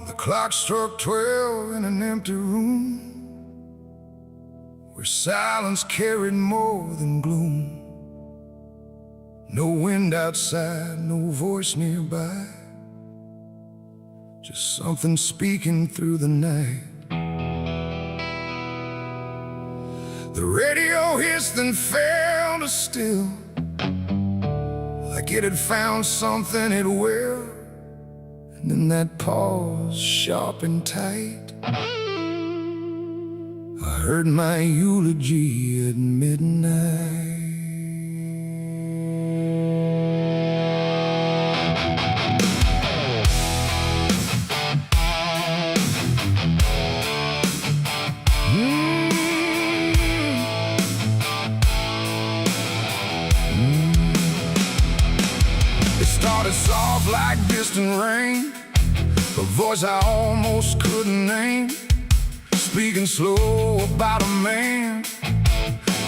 The clock struck 12 in an empty room, where silence carried more than gloom. No wind outside, no voice nearby, just something speaking through the night. The radio hissed and fell to still, like it had found something it will. And then that pause, sharp and tight, I heard my eulogy at midnight. It started soft like distant rain, a voice I almost couldn't name, speaking slow about a man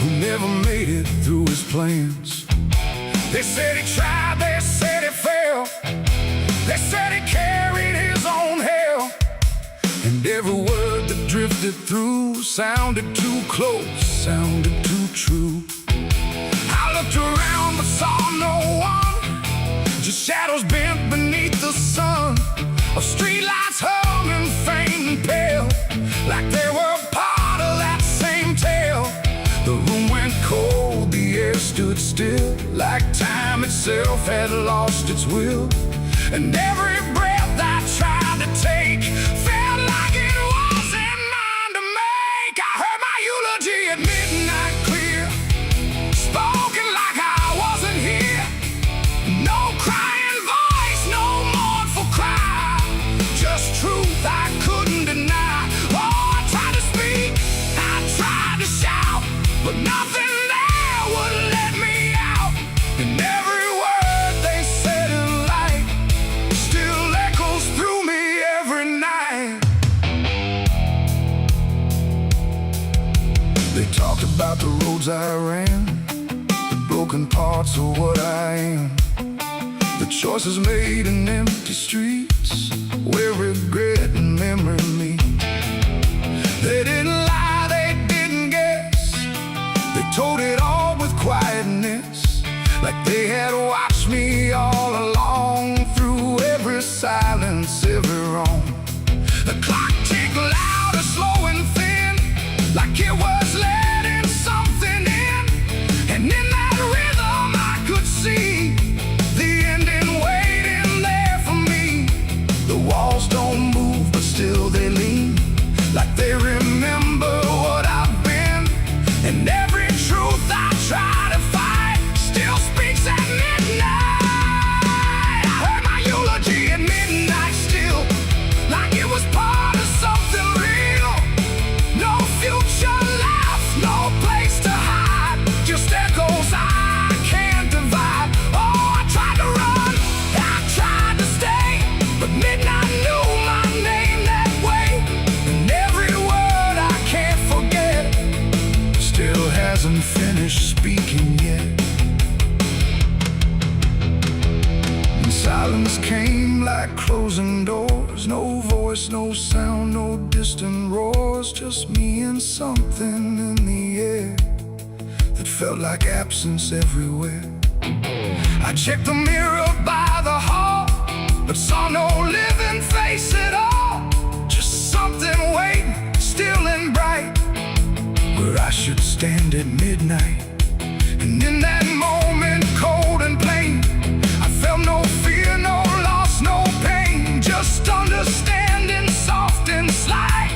who never made it through his plans. They said he tried, they said he failed, they said he carried his own hell, and every word that drifted through sounded too close, sounded too true. I looked around but saw no one, just shadows bent beneath the sun, of streetlights humming faint and pale, like they were part of that same tale. The room went cold, the air stood still, like time itself had lost its will. And every breath I tried to take felt like it wasn't mine to make. I heard my eulogy at midnight clear, spoken like I wasn't here. No crying voice, no mournful cry, just truth I couldn't deny. Oh, I tried to speak, I tried to shout, but nothing there would let me out. And every word they said in light still echoes through me every night. They talked about the roads I ran, the broken parts of what I am, the choices made in empty streets where regret and memory meet. They didn't lie, they didn't guess, they told it all with quietness, like they had watched me all along, through every silence, every wrong. The clock ticked louder, slow and thin, like it was letting something in. And in that rhythm I could see the ending waiting there for me. The walls don't move, but still they lean, like they remember what I've been. And every truth I try to fight still speaks at midnight. I heard my eulogy at midnight still, like it was part of something real. No future left, no place to hide, just echoes I can't divide. Oh, I tried to run, I tried to stay, but midnight knew my name that way. And every word I can't forget still hasn't finished speaking yet. And silence came like closing doors, no voice, no sound, no distant roars, just me and something in the air that felt like absence everywhere. I checked the mirror by the hall, but saw no living face at all, just something waiting, still and bright, where I should stand at midnight. And in that moment, cold and plain, I felt no fear, no loss, no pain, just understanding, soft and slight,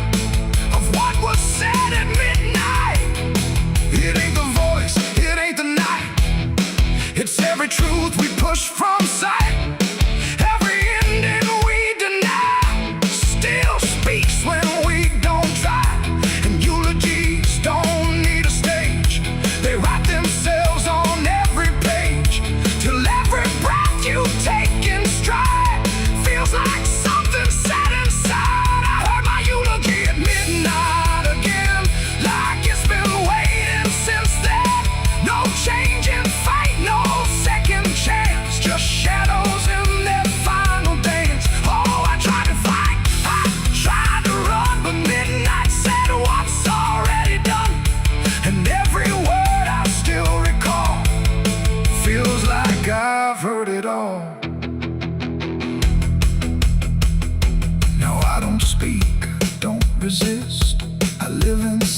of what was said at midnight. It ain't the voice, it ain't the night, it's every truth we push from sight. Every ending we deny still speaks when we don't try. And eulogies don't need a stage, they write themselves on every page, till every breath you take in stride feels like something set inside. I heard my eulogy at midnight again, like it's been waiting since then. No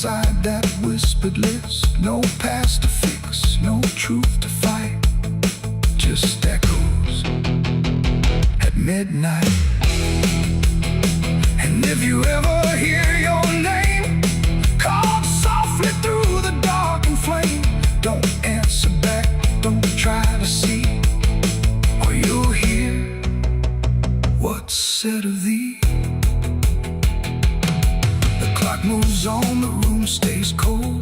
inside that whispered list. No past to fix, no truth to fight, just echoes at midnight. And if you ever hear your name called softly through the dark and flame, don't answer back, don't try to see, or you'll hear what's said of thee. The clock moves on, the room stays cold,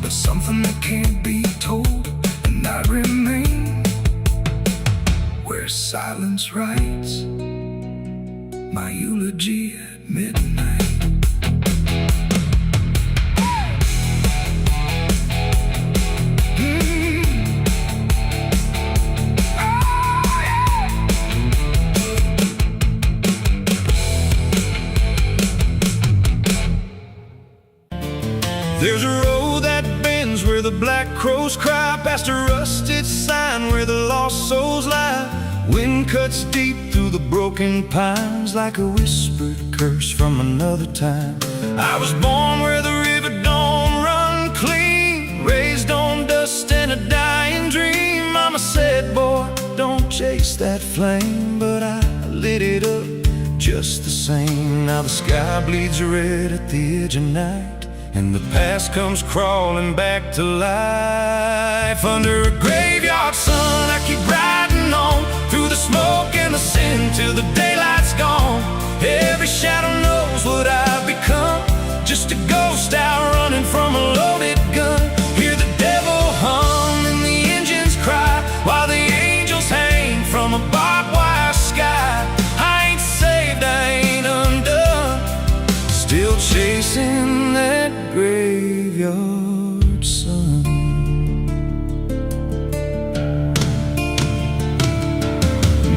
but something that can't be told, and I remain where silence writes my eulogy at midnight. There's a road that bends where the black crows cry, past a rusted sign where the lost souls lie. Wind cuts deep through the broken pines like a whispered curse from another time. I was born where the river don't run clean, raised on dust and a dying dream. Mama said, boy, don't chase that flame, but I lit it up just the same. Now the sky bleeds red at the edge of night, and the past comes crawling back to life. Under a graveyard sun, I keep riding on through the smoke and the sin till the daylight's gone. Every shadow knows what I've become, just a ghost out running from a loaded gun. Hear the devil hum and the engines cry, while the angels hang from a barbed wire sky. I ain't saved, I ain't undone, still chasing that graveyard sun.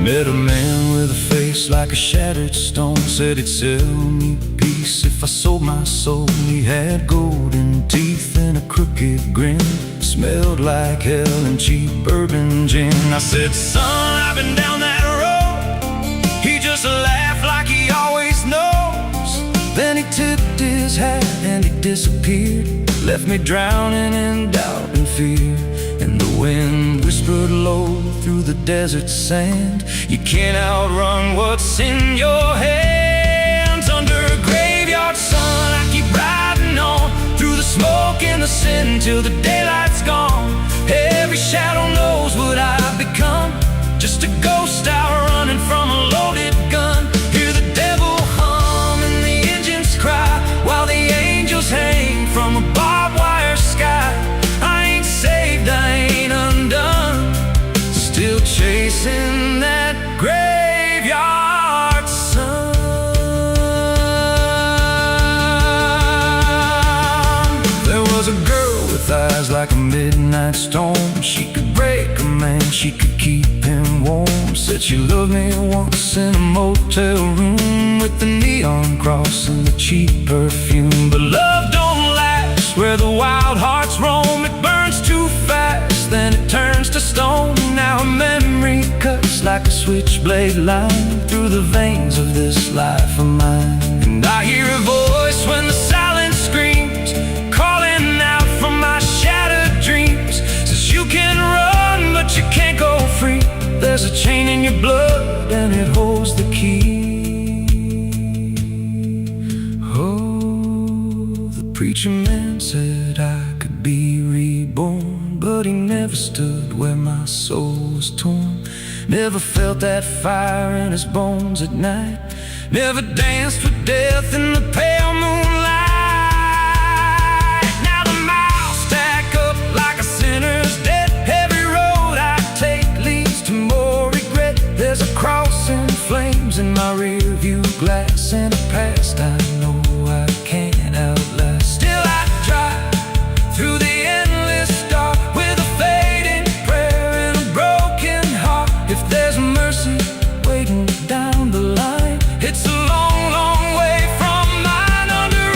Met a man with a face like a shattered stone, said he'd sell me peace if I sold my soul. He had golden teeth and a crooked grin, smelled like hell and cheap bourbon gin. I said, son, I've been down that road. He just laughed like he always knows. Then he tipped his hat and he disappeared, left me drowning in doubt and fear. And the wind whispered low through the desert sand, you can't outrun what's in your hands. Under a graveyard sun, I keep riding on through the smoke and the sin till the daylight's gone. Every shadow knows what I've become, just a ghost out running from a loaded gun. Hear the devil hum and the engines cry, while the angels hang from a barbed wire sky. I ain't saved, I ain't undone, still chasing that graveyard sun. There was a girl with eyes like a midnight storm. She could break a man, she could keep him warm. Said she loved me once in a motel room, with the neon cross and the cheap perfume. But love don't last where the wild hearts roam. It burns too fast, then it turns to stone. Now a memory cuts like a switchblade line through the veins of this life of mine. And I hear a voice when the silence screams, calling out from my shattered dreams. Says you can run, but you can't go free. There's a chain in your blood and it holds the key. Oh, the preacher man said I could be reborn, but he never stood where my soul was torn. Never felt that fire in his bones at night, never danced with death in the pale moonlight. Now the miles stack up like a sinner's debt. Every road I take leads to more regret. There's a cross in flames in my rear view glass, and a past I know I can't outlast. Still I drive through the endless dark with a fading prayer and a broken heart. If there's mercy waiting down the line, it's a long, long way from mine. Under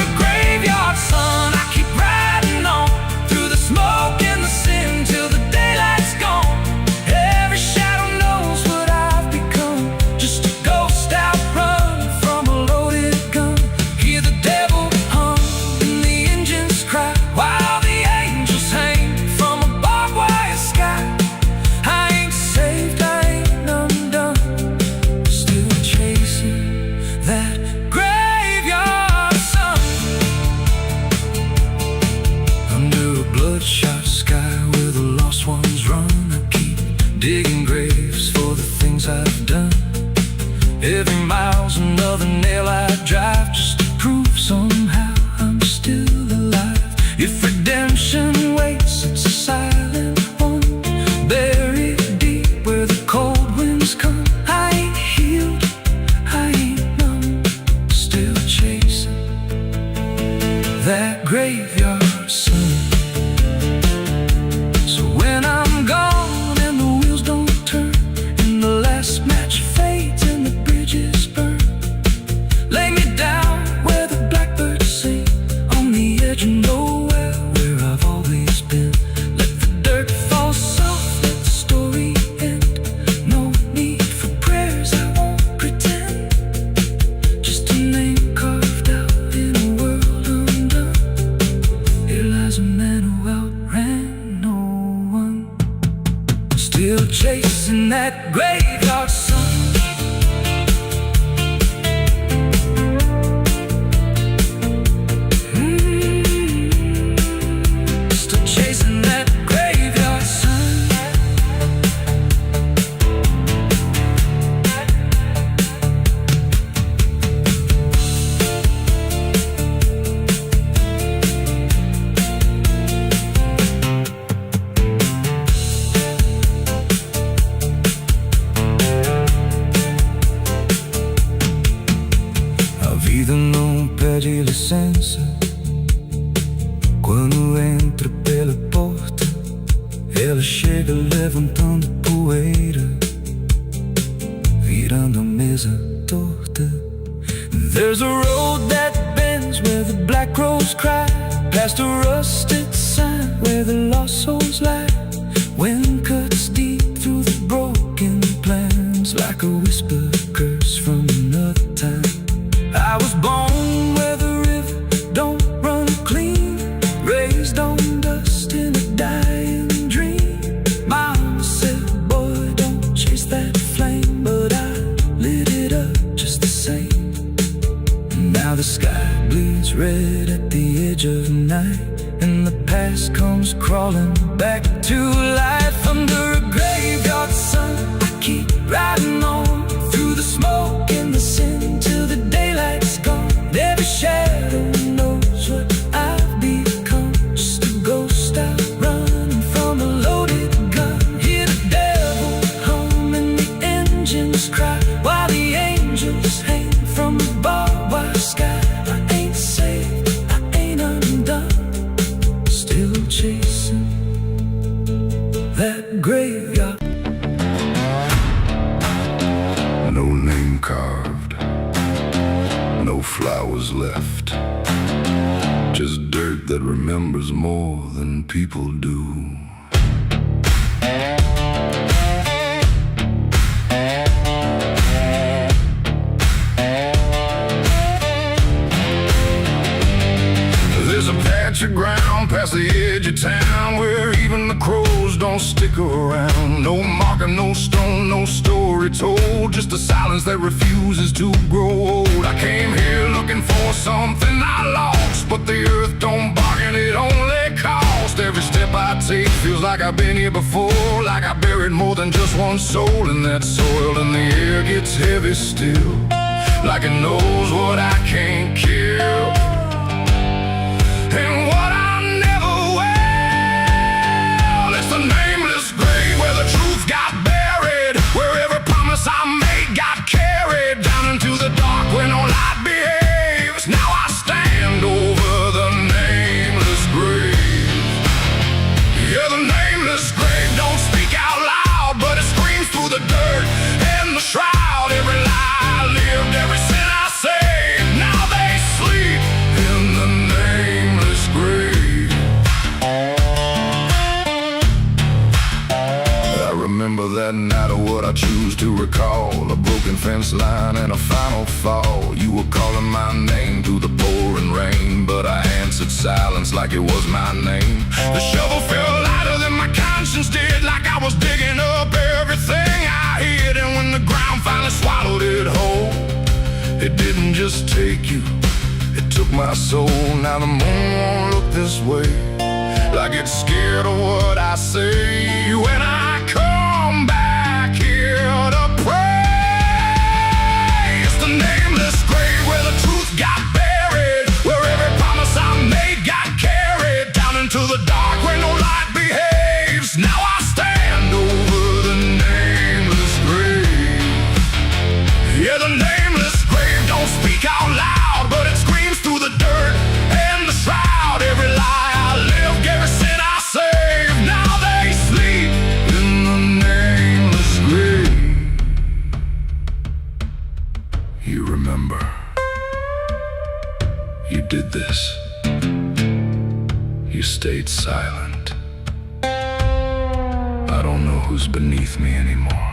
that graveyard sun. So when I'm gone and the wheels don't turn, and the last match fades and the bridges burn, lay me down where the blackbirds sing, on the edge of nowhere where I've always been. Let the dirt fall soft, let the story end. No need for prayers, I won't pretend. Just a name carved out in a world undone. Here lies a man who outran no one, still chasing that graveyard sun. Still chasing that graveyard sun. A vida não pede licença quando entra pela porta. Ela chega levantando poeira, virando a mesa torta. There's a road that bends where the black crows cry, past a rusted sign where the lost souls lie. Wind cuts deep through the broken plans, like a whisper curse from another time. I was born where the river don't run clean, raised on dust in a dying dream. Mama said, boy, don't chase that flame, but I lit it up just the same. Now the sky bleeds red at the edge of night, and the past comes crawling back to life. Under a graveyard sun, I keep riding on through the smoke and the sin till the daylight's gone. Every shadow knows what I've become, just a ghost out running from a loaded gun. Hear the devil hum and the engines cry, while the angels hang from the barbed wire sky. I ain't saved, I ain't undone, still chasing that graveyard. No name carved, no flowers left, just dirt that remembers more than people do. There's a patch of ground past the edge of town where even the crows don't stick around. No marker, no stone, no story told, just a silence that refuses to grow old. I came here looking for something I lost, but the earth don't bargain, it only cost. Every step I take feels like I've been here before, like I buried more than just one soul in that soil. And the air gets heavy still, like it knows what I can't kill, and what I never will. It's the nameless grave where the truth got buried, where every promise I made got carried down into the dark where no light behaves. Now I stand over the nameless grave. Yeah, the nameless grave don't speak out loud, but it screams through the dirt and the shroud. Every lie I lived, every sin I saved, now they sleep in the nameless grave. I remember that night of what I choose to recall, a broken fence line and a final fall. You were calling my name through the pouring rain, but I answered silence like it was my name. The shovel felt lighter than my conscience did, like I was digging up everything I hid. And when the ground finally swallowed it whole, it didn't just take you, it took my soul. Now the moon won't look this way, like it's scared of what I say when I come back here to pray. It's the nameless grave where the truth got buried, where every promise I made got carried down into the dark where no light behaves. Now I stand over the nameless grave. Yeah, the nameless grave don't speak out loud, but it screams through the dirt and the shroud. you stayed silent. I don't know who's beneath me anymore,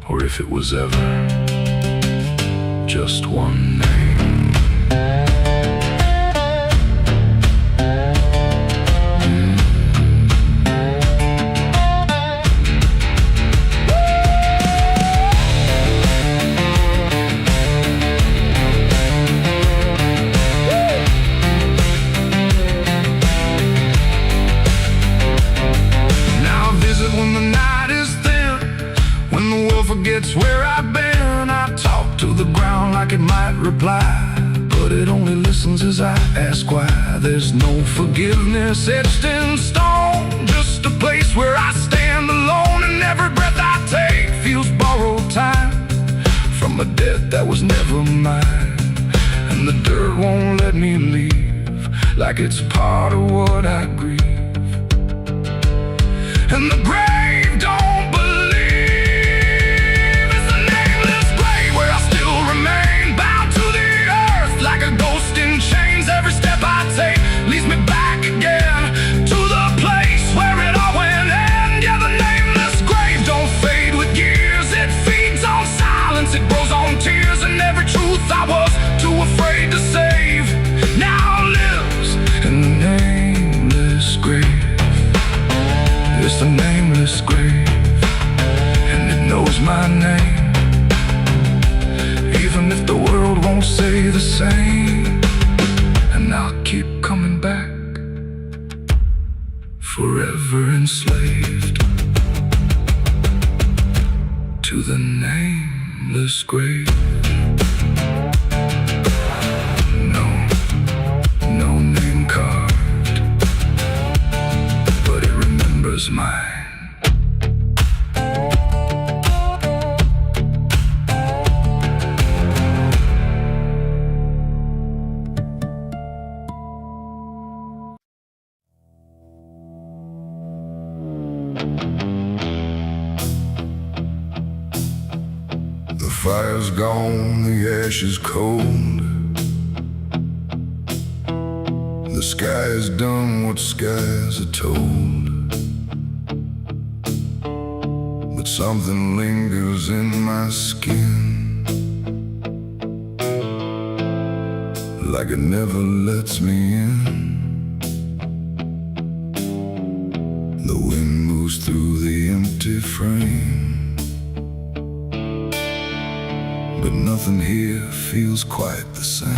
or if it was ever just one name. Forgets where I've been. I talk to the ground like it might reply, but it only listens as I ask why. There's no forgiveness etched in stone, just a place where I stand alone, and every breath I take feels borrowed time from a debt that was never mine. And the dirt won't let me leave, like it's part of what I grieve. And the grave don't believe. Leads me back again to the place where it all went end. Yeah, the nameless grave don't fade with years. It feeds on silence, it grows on tears, and every truth I was too afraid to save now lives in the nameless grave. It's the nameless grave, and it knows my name, even if the world won't say the same. And I'll keep coming back, forever enslaved to the nameless grave. No name carved, but it remembers mine. The fire's gone, the ash is cold. The sky has done what skies are told. But something lingers in my skin, like it never lets me in. The wind moves through the empty frame, but nothing here feels quite the same.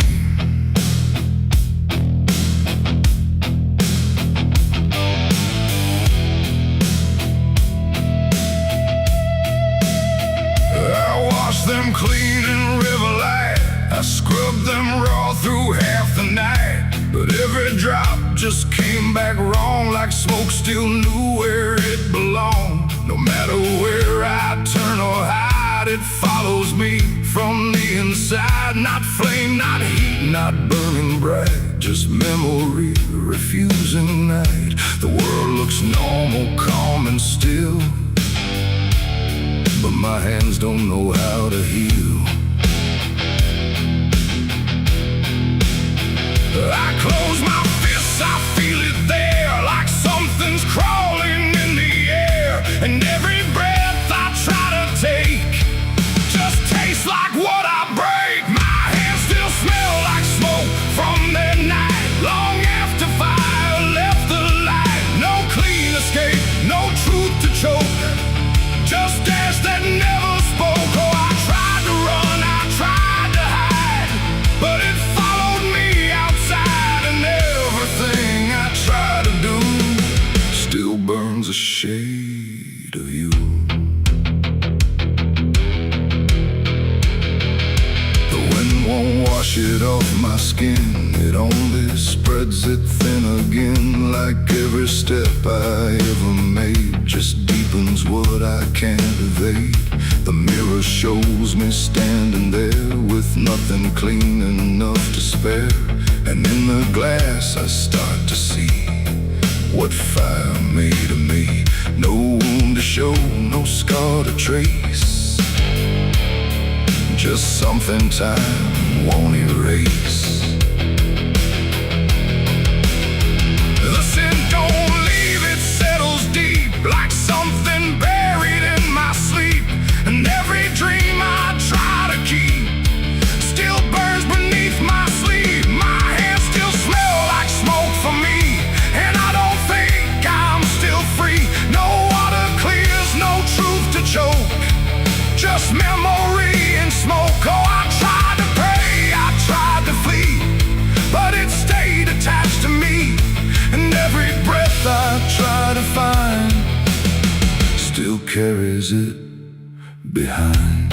I washed them clean in river light, I scrubbed them raw through half the night. But every drop just came back wrong, like smoke still knew where it belonged. No matter where I turn or hide, it follows me from the inside. Not flame, not heat, not burning bright, just memory refusing night. The world looks normal, calm and still, but my hands don't know how to heal. I close my fists, I feel it there, like something's crawling in the air. And every breath I try to take just tastes like what I break. My hands still smell like smoke from their night, long after fire left the light. No clean escape, no truth to choke, just ash that never spoke. Oh, I tried to run, I tried to hide, but it followed me outside. And everything I try to do still burns a shade of you. The wind won't wash it off my skin, it only spreads it thin again. Like every step I ever made just deepens what I can't evade. The mirror shows me standing there with nothing clean enough to spare. And in the glass I start to see what fire made of me. No wound to show, no scar to trace, just something time won't erase. breath I try to find still carries it behind.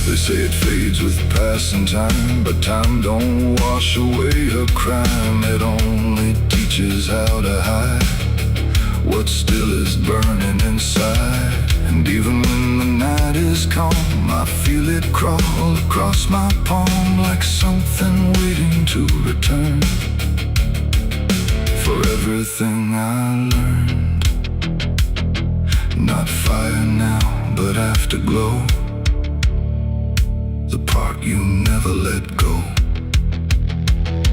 They say it fades with passing time, but time don't wash away her crime. It only teaches how to hide what still is burning inside. And even when the night is calm, I feel it crawl across my palm like something waiting to return for everything I learned. Not fire now, but afterglow, the part you never let go.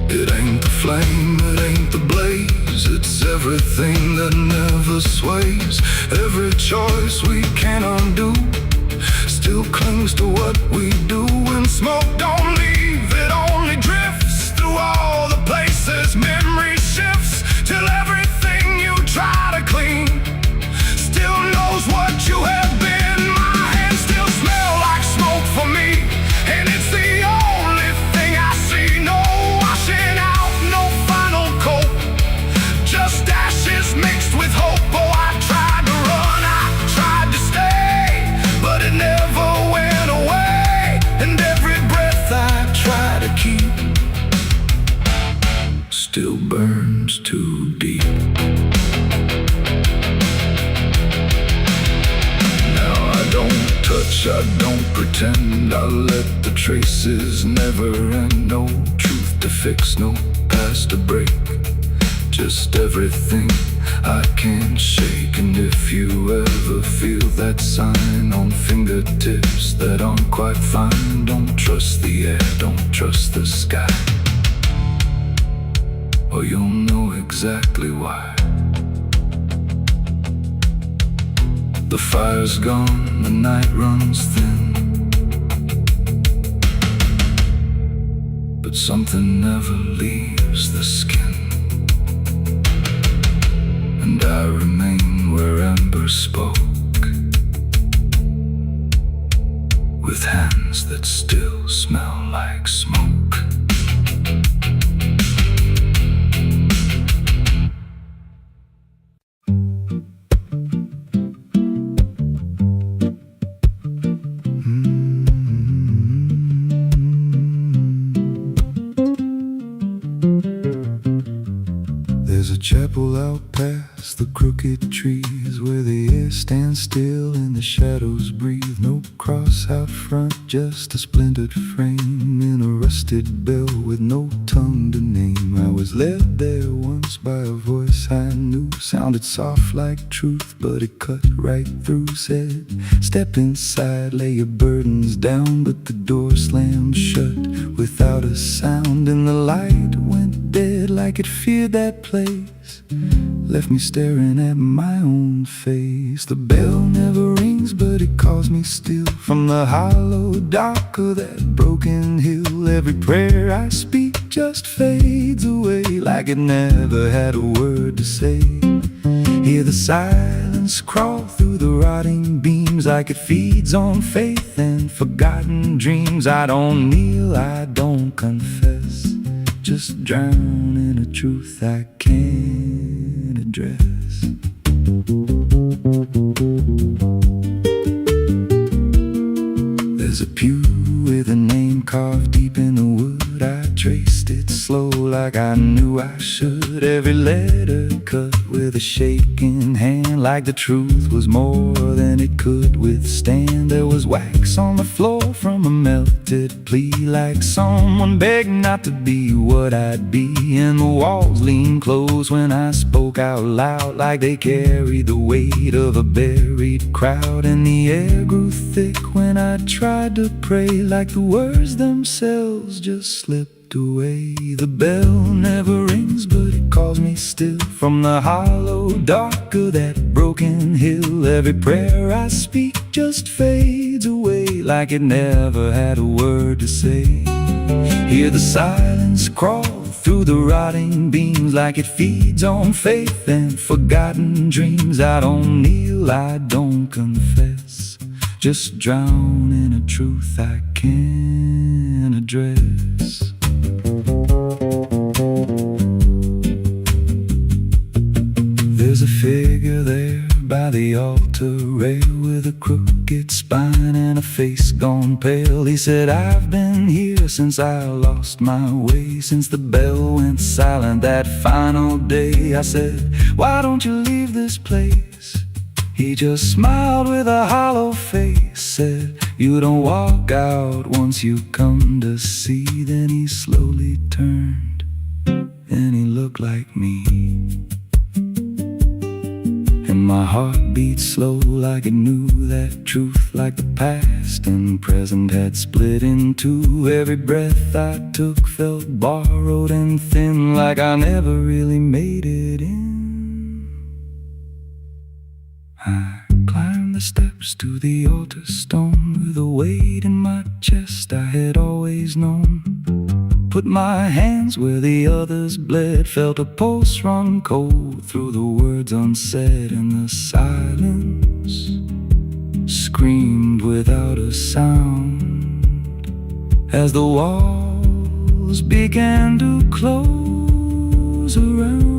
It ain't the flame, it ain't the blaze, it's everything that never sways. Every choice we can't undo still clings to what we do. When smoke don't leave, it only drifts through all the places memory shifts, till everything you try to clean still knows what you have been. My hands still smell like smoke for me, and it's the only thing I see. No washing out, no final coat, just ashes mixed with hope. Oh, I tried to run, I tried to stay, but it never went away. And every breath I try to keep still burns too deep. Now I don't touch, I don't pretend, I let the traces never end. No truth to fix, no past to break, just everything I can't shake. And if you ever feel that sign on fingertips that aren't quite fine, don't trust the air, don't trust the sky, or you'll know exactly why. The fire's gone, the night runs thin, but something never leaves the skin. And I remain where ember spoke, with hands that still smell like smoke. There's a chapel out past the crooked trees, where the air stands still and the shadows breathe. No cross out front, just a splintered frame in a rusted bell with no tongue to name. I was led there once by a voice I knew, sounded soft like truth, but it cut right through. Said, step inside, lay your burdens down, but the door slammed shut without a sound. And the light went dead like it feared that place, left me staring at my own face. The bell never rings, but it calls me still from the hollow dark of that broken hill. Every prayer I speak just fades away like it never had a word to say. Hear the silence crawl through the rotting beams like it feeds on faith and forgotten dreams. I don't kneel, I don't confess, just drown in a truth I can't address. There's a pew with a name carved deep in the wood. I traced it slow like I knew I should. Every letter cut with a shaking hand, like the truth was more than it could withstand. There was wax on the floor from a melted plea, like someone begged not to be what I'd be. And the walls leaned close when I spoke out loud, like they carried the weight of a buried crowd. And the air grew thick when I tried to pray, like the words themselves just slipped away. The bell never rings, but it calls me still from the hollow dark of that broken hill. Every prayer I speak just fades away like it never had a word to say. Hear the silence crawl through the rotting beams like it feeds on faith and forgotten dreams. I don't kneel, I don't confess, just drown in a truth I can't address. face gone pale. He said, I've been here since I lost my way, since the bell went silent that final day. I said, why don't you leave this place? He just smiled with a hollow face, said, you don't walk out once you come to see. Then he slowly turned and he looked like me. And my heart beat slow like it knew that truth, like the past and present had split in two. Every breath I took felt borrowed and thin, like I never really made it in. I climbed the steps to the altar stone with a weight in my chest I had always known. Put my hands where the others bled, felt a pulse run cold through the words unsaid, and the silence screamed without a sound as the walls began to close around.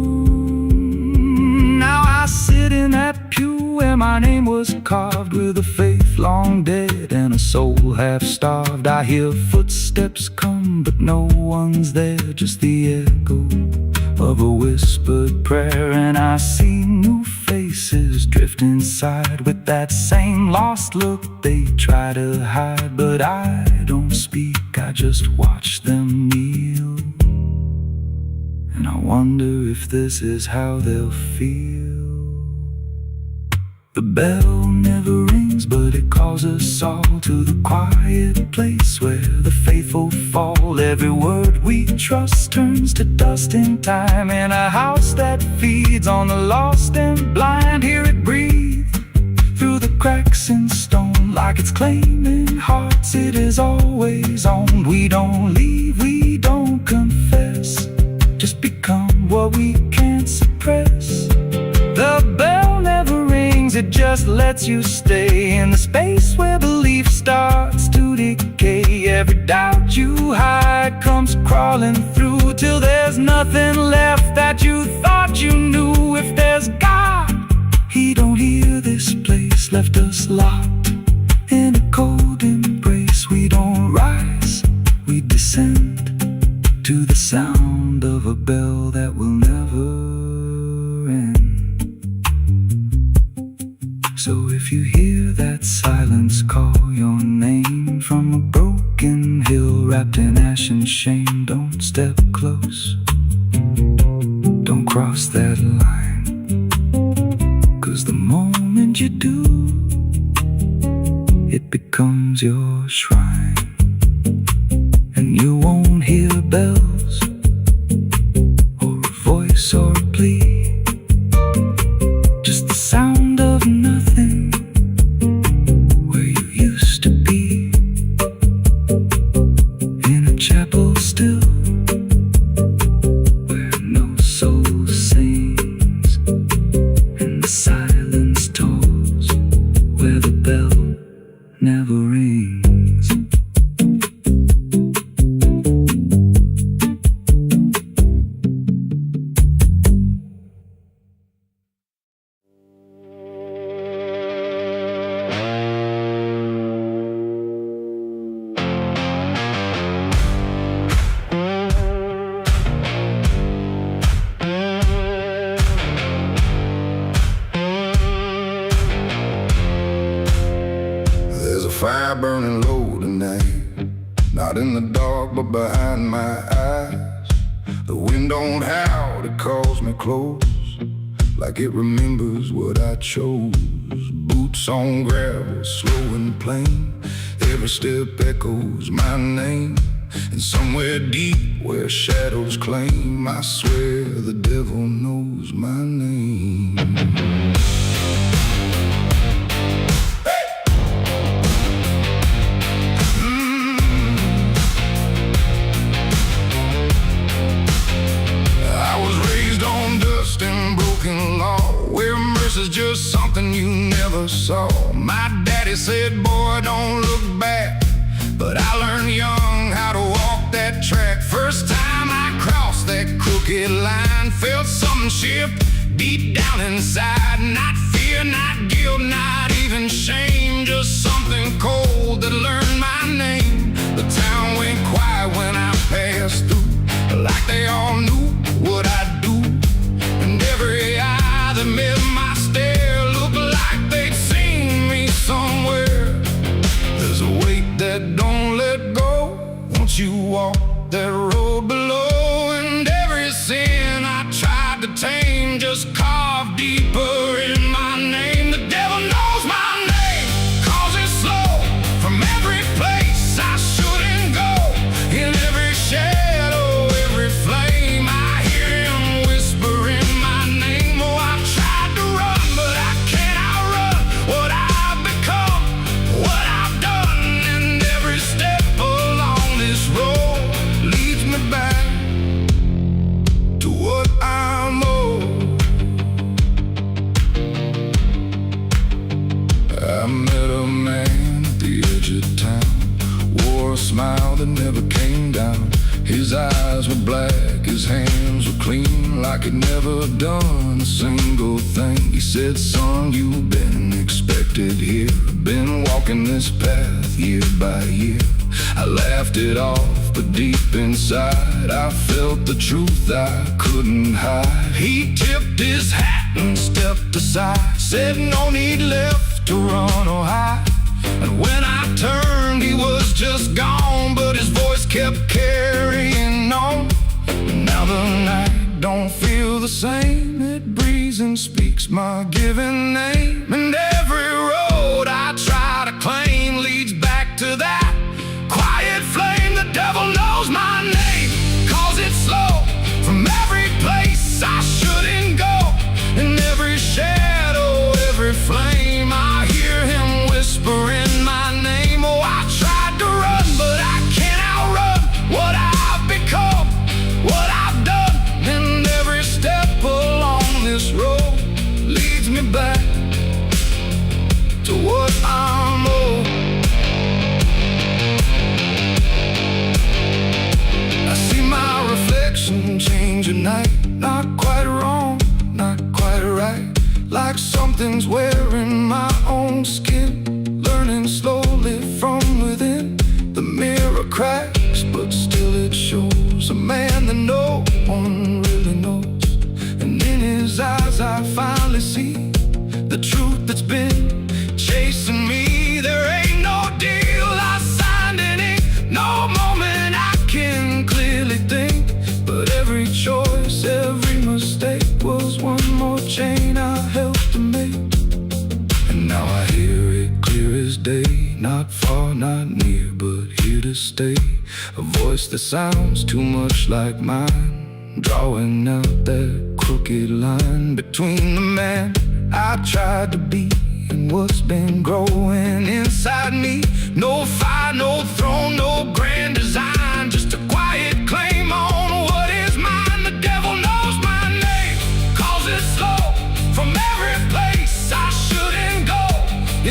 Now I sit in that pew where my name was carved, with a faith long dead and a soul half starved. I hear footsteps come, but no one's there, just the echo of a whispered prayer. And I see new faces drift inside with that same lost look they try to hide. But I don't speak, I just watch them kneel, and I wonder if this is how they'll feel. The bell never rings, but it calls us all to the quiet place where the faithful fall. Every word we trust turns to dust in time, in a house that feeds on the lost and blind. Hear it breathe through the cracks in stone, like it's claiming hearts it is always owned. We don't leave, we don't confess, just become what we can't suppress. The bell never rings, it just lets you stay in the space where belief starts to decay. Every doubt you hide comes crawling through, till there's nothing left that you thought you knew. If there's God, He don't hear this place, left us locked in a cold embrace. We don't rise, we descend to the sound of a bell that will never end. So if you hear that silence call your name from a broken hill wrapped in ash and shame, don't step close, don't cross that line, 'cause the moment you do, it becomes your shrine. And you won't hear bells or a voice or a plea, just the sound of nothing where you used to be, in a chapel still where no soul sings, and the silence tolls where the bell never rings. Fire burning low tonight, not in the dark but behind my eyes. The wind don't howl, it calls me close, like it remembers what I chose. Boots on gravel, slow and plain, every step echoes my name. And somewhere deep where shadows claim, I swear the devil knows my name. Is just something you never saw. My daddy said, boy, don't look back, but I learned young how to walk that track. First time I crossed that crooked line, felt something shift deep down inside. Not fear, not guilt, not even shame, just something cold that learned my name. The town went quiet when I passed through, like they all knew what I'd do. And every eye that met my stare looked like they'd seen me somewhere. There's a weight that don't let go once you walk that road below. And every sin I tried to tame just carved deeper in my name. The devil knows my name, 'cause it's slow from every place I shouldn't go. In every shadow, every flame, I hear him whispering my name. Oh, I've tried to run, but I can't outrun what I've become, what I've done. And every step along this road leads me back to what I'm owed. I met a man at the edge of town, wore a smile that never came down. His eyes were black, his hands were clean, like he'd never done a single thing. He said, son, you've been expected here, been walking this path year by year. I laughed it off, but deep inside I felt the truth I couldn't hide. He tipped his hat and stepped aside, said no need left to run or hide. And when I turned, he was just gone, but his voice kept carrying on. Now the night don't feel the same, it breathes and speaks my given name. And every road I try to claim leads back to that quiet flame. The devil knows my name, 'cause it's slow from every place I shouldn't go. In every shadow, every flame, I hear him whispering my name. Oh, I tried to run, but I can't outrun what I've become, what I've done. And every step along this road leads me back to what I'm owed. I see my reflection change at night, not quite wrong, not quite right, like something's wearing my own skin, learning slowly from within. The mirror cracks, but still it shows a man that no one really knows. And in his eyes I finally see the truth that's been chasing me. There ain't no deal I signed in ink, no moment I can clearly think, but every choice, every mistake was one more chain I helped to make. And now I hear it clear as day, not far, not near, but here to stay. A voice that sounds too much like mine, drawing out that crooked line between the man I tried to be and what's been growing inside me. No fire, no throne, no grand design, just a quiet claim on what is mine. The devil knows my name, 'cause it's slow from every place I shouldn't go.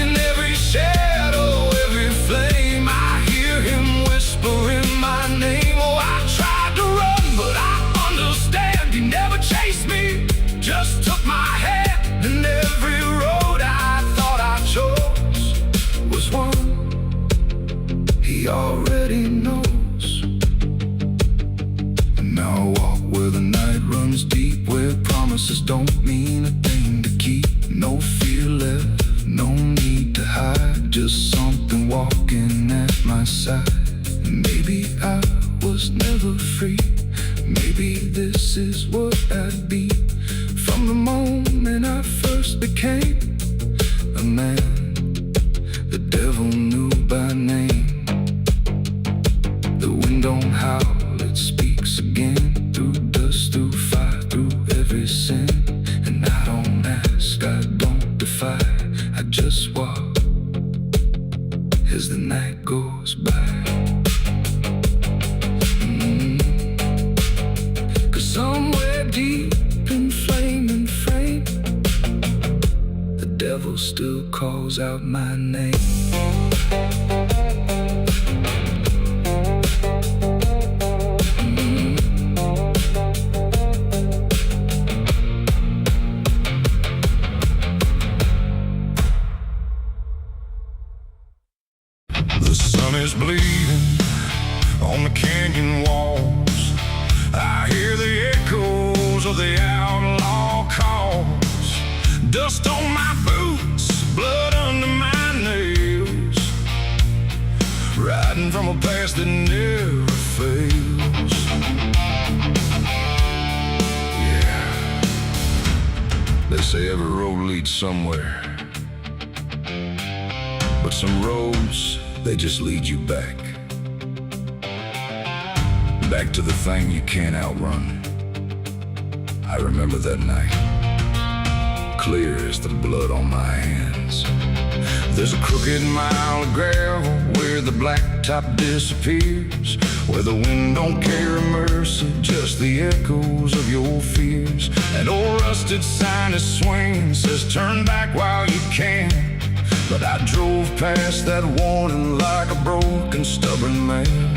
In every shadow, every flame, I hear him whispering my name. Oh, I tried to run, but I understand he never chased me, just took my hand. And every road I thought I chose was one he already knows. And now I walk where the night runs deep, where promises don't mean a thing to keep. No fear left, no need to hide, just something walking at my side. Maybe I was never free, maybe this is what I'd be. From the moment I first became a man, the devil knew by name. The wind don't howl, it speaks again, through dust, through fire, through every sin. And I don't ask, I don't defy, I just walk as the night goes by. 'Cause somewhere deep in flame and frame, the devil still calls out my name. bleeding on the canyon walls. I hear the echoes of the outlaw calls. Dust on my boots, blood under my nails, riding from a past that never fails. Yeah, they say every road leads somewhere, but some roads, they just lead you back. Back to the thing you can't outrun. I remember that night, clear as the blood on my hands. There's a crooked mile of gravel where the blacktop disappears, where the wind don't carry mercy, just the echoes of your fears. An old rusted sign is swinging, says turn back while you can. But I drove past that warning like a broken, stubborn man.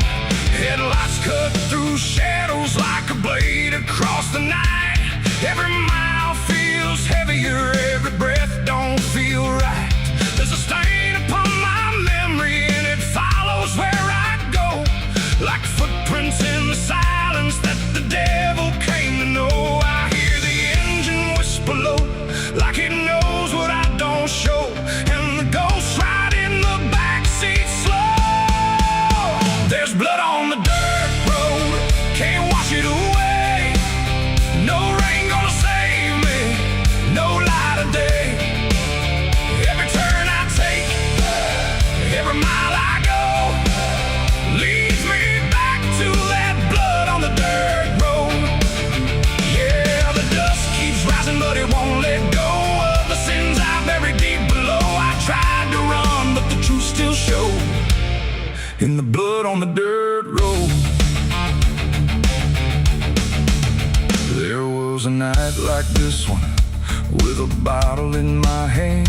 Headlights cut through shadows like a blade across the night. Every mile feels heavier, every breath don't feel right. There's a stain upon my memory and it follows where I go, like footprints in the silence that the devil came to know. I hear the engine whisper low, like it knows what I don't show, and the ghost ride in the backseat slow. There's blood on the dirt road, can't wash it away. No rain gonna save me, no light of day. Every turn I take, every mile I go, leads me back to that blood on the dirt road. Yeah, the dust keeps rising, but it won't let go of the sins I buried deep below. I tried to run, but the truth still showed in the blood on the dirt road. There was a night like this one, with a bottle in my hand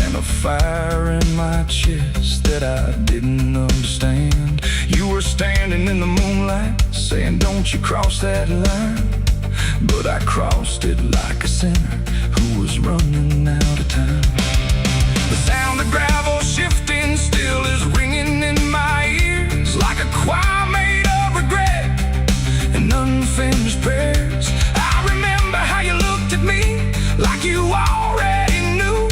and a fire in my chest that I didn't understand. You were standing in the moonlight, saying don't you cross that line. But I crossed it like a sinner who was running out of time. The sound of gravel shifting still is ringing in my ears, like a choir made of regret and unfinished prayers. I remember how you looked at me like you already knew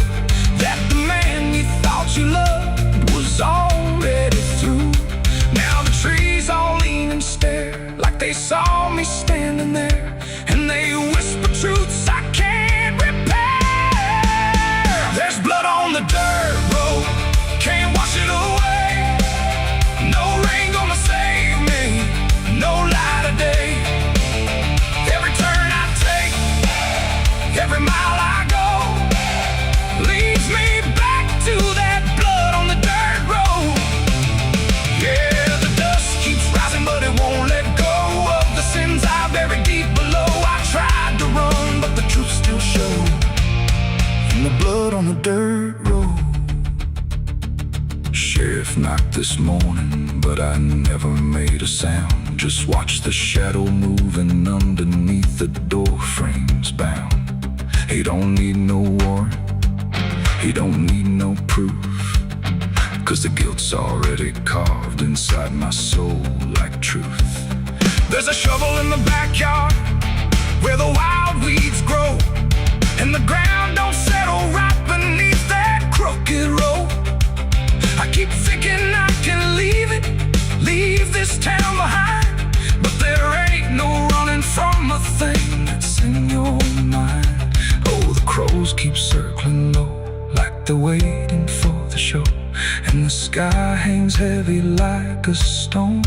that the man you thought you loved was already through. Now the trees all lean and stare like they saw me standing there, and they whisper truths I can't repair. There's blood on the dirt road, can't wash it away. No rain gonna save me, no light of day. Every turn I take, every mile I go, leads me back to that blood on the dirt road. Yeah, the dust keeps rising, but it won't let go of the sins I buried deep below. I tried to run, but the truth still showed in the blood on the dirt road. Sheriff knocked this morning, but I never made a sound. Just watched the shadow moving underneath the door frames bound. He don't need no warrant, he don't need no proof, 'cause the guilt's already carved inside my soul like truth. There's a shovel in the backyard where the wild weeds grow, and the ground don't settle right beneath that crooked road. I keep thinking I can leave it, leave this town behind, but there ain't no running from a thing that's in your mind. Oh, the crows keep circling low like they're waiting for the show, and the sky hangs heavy like a stone.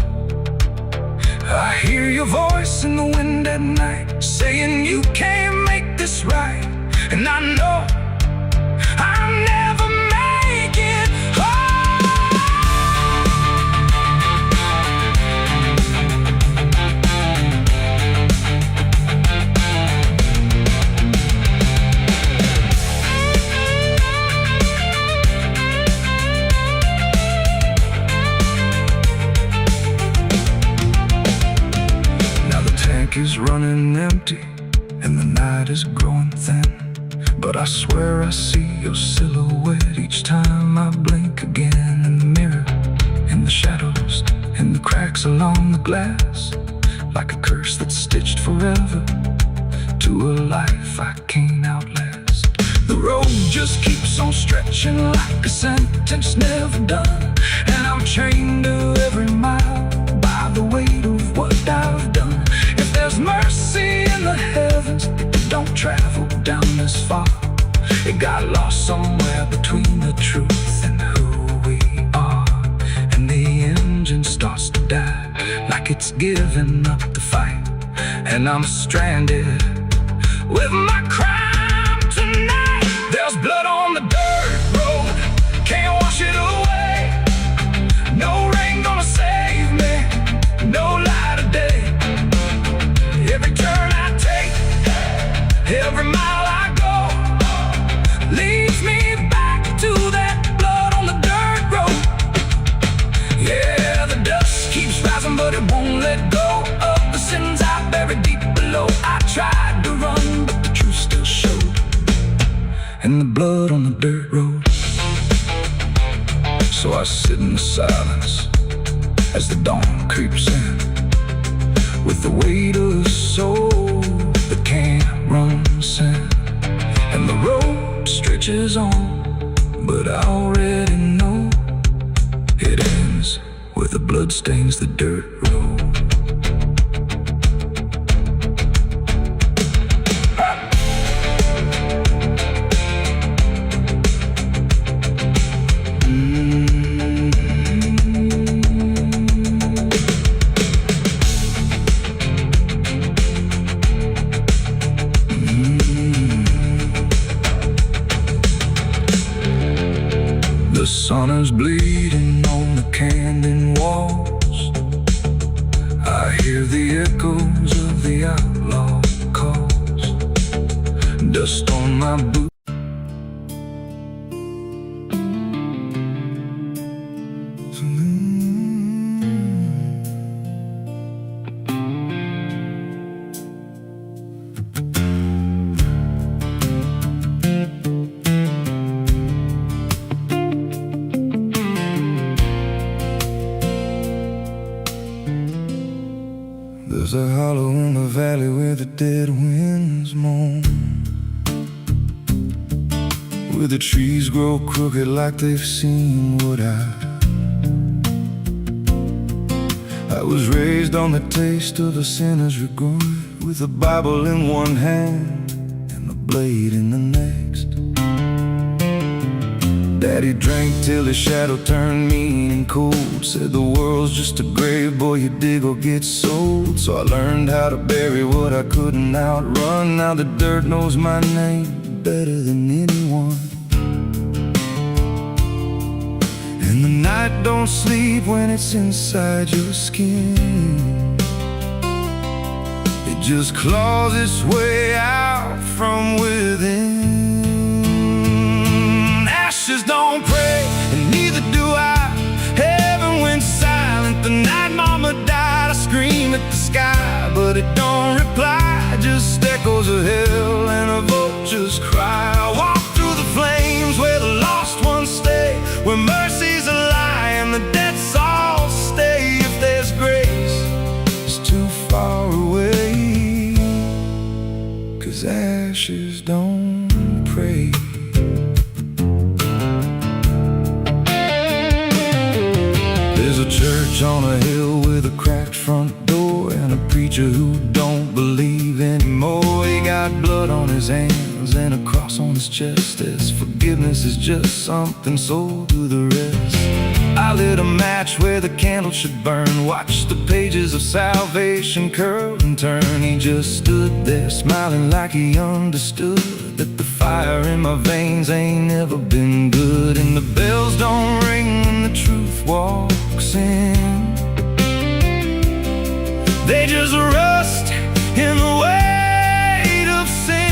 I hear your voice in the wind at night, saying you can't make this right, and I know I'll never make it home. Is running empty and the night is growing thin, but I swear I see your silhouette each time I blink again in the mirror in the shadows, in the cracks along the glass, like a curse that's stitched forever to a life I can't outlast. The road just keeps on stretching like a sentence never done, and I'm chained to every mile by the weight of what I've done. If there's mercy in the heavens, it don't travel down this far. It got lost somewhere between the truth and who we are, and the engine starts to die like it's giving up the fight, and I'm stranded with my crime tonight. There's blood on the dirt road, can't wash it away. No rain gonna save me, no light of day. Every turn I take, every mile I go, leads me back to that blood on the dirt road. Yeah, the dust keeps rising, but it won't let go of the sins I buried deep below. I tried to run, but the truth still showed, and the blood on the dirt road. So I sit in the silence as the dawn creeps in, with the weight of a soul that can't run sin. And the road stretches on, but I already know it ends where the blood stains the dirt road. The sun is bleeding on the canyon walls. I hear the echoes of the outlaw calls. Dust on my boots. There's a hollow in the valley where the dead winds moan, where the trees grow crooked like they've seen what I was raised on the taste of a sinner's regret, with a Bible in one hand and a blade in the next. Daddy drank till his shadow turned mean and cold, said the world's just a grave, boy, you dig or get sold. So I learned how to bury what I couldn't outrun. Now the dirt knows my name better than anyone, and the night don't sleep when it's inside your skin. It just claws its way out from within. Ashes don't pray, and neither do I. Heaven went silent the night mama died. I scream at the sky, but it don't reply. Just echoes of hell and a vulture's cry. I walk through the flames where the lost ones stay, where mercy's a lie and the dead souls stay. If there's grace, it's too far away, 'cause ashes don't pray. There's a church on a hill with a cracked front door, and a preacher who don't believe anymore. He got blood on his hands and a cross on his chest, as forgiveness is just something sold to the rest. I lit a match where the candle should burn, watched the pages of salvation curl and turn. He just stood there smiling like he understood that the fire in my veins ain't never been good. And the bells don't ring when the truth walks in, they just rust in the weight of sin.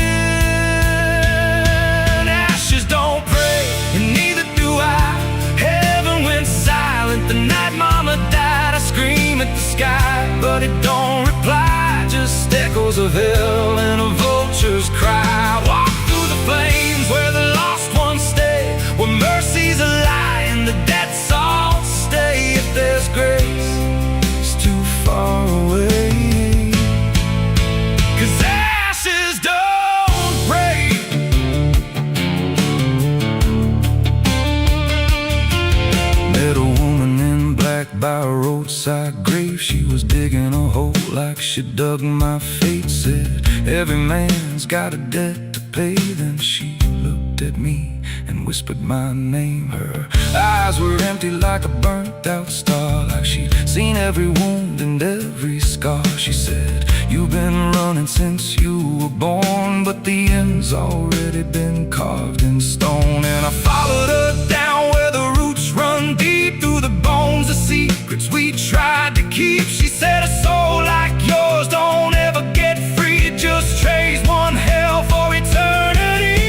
Ashes don't pray, and neither do I. Heaven went silent the night mama died. I scream at the sky, but it don't reply. Just echoes of hell and a vulture's cry. Walk through the flames where the lost ones stay, where mercy's a lie and the dead souls stay. If roadside grave. She was digging a hole like she dug my fate. Said, every man's got a debt to pay. Then she looked at me and whispered my name. Her eyes were empty like a burnt out star, like she'd seen every wound and every scar. She said, you've been running since you were born, but the end's already been carved in stone. And I followed her down where the roots run deep through the bones, the secrets we tried to keep. She said, a soul like yours don't ever get free. It just trades one hell for eternity.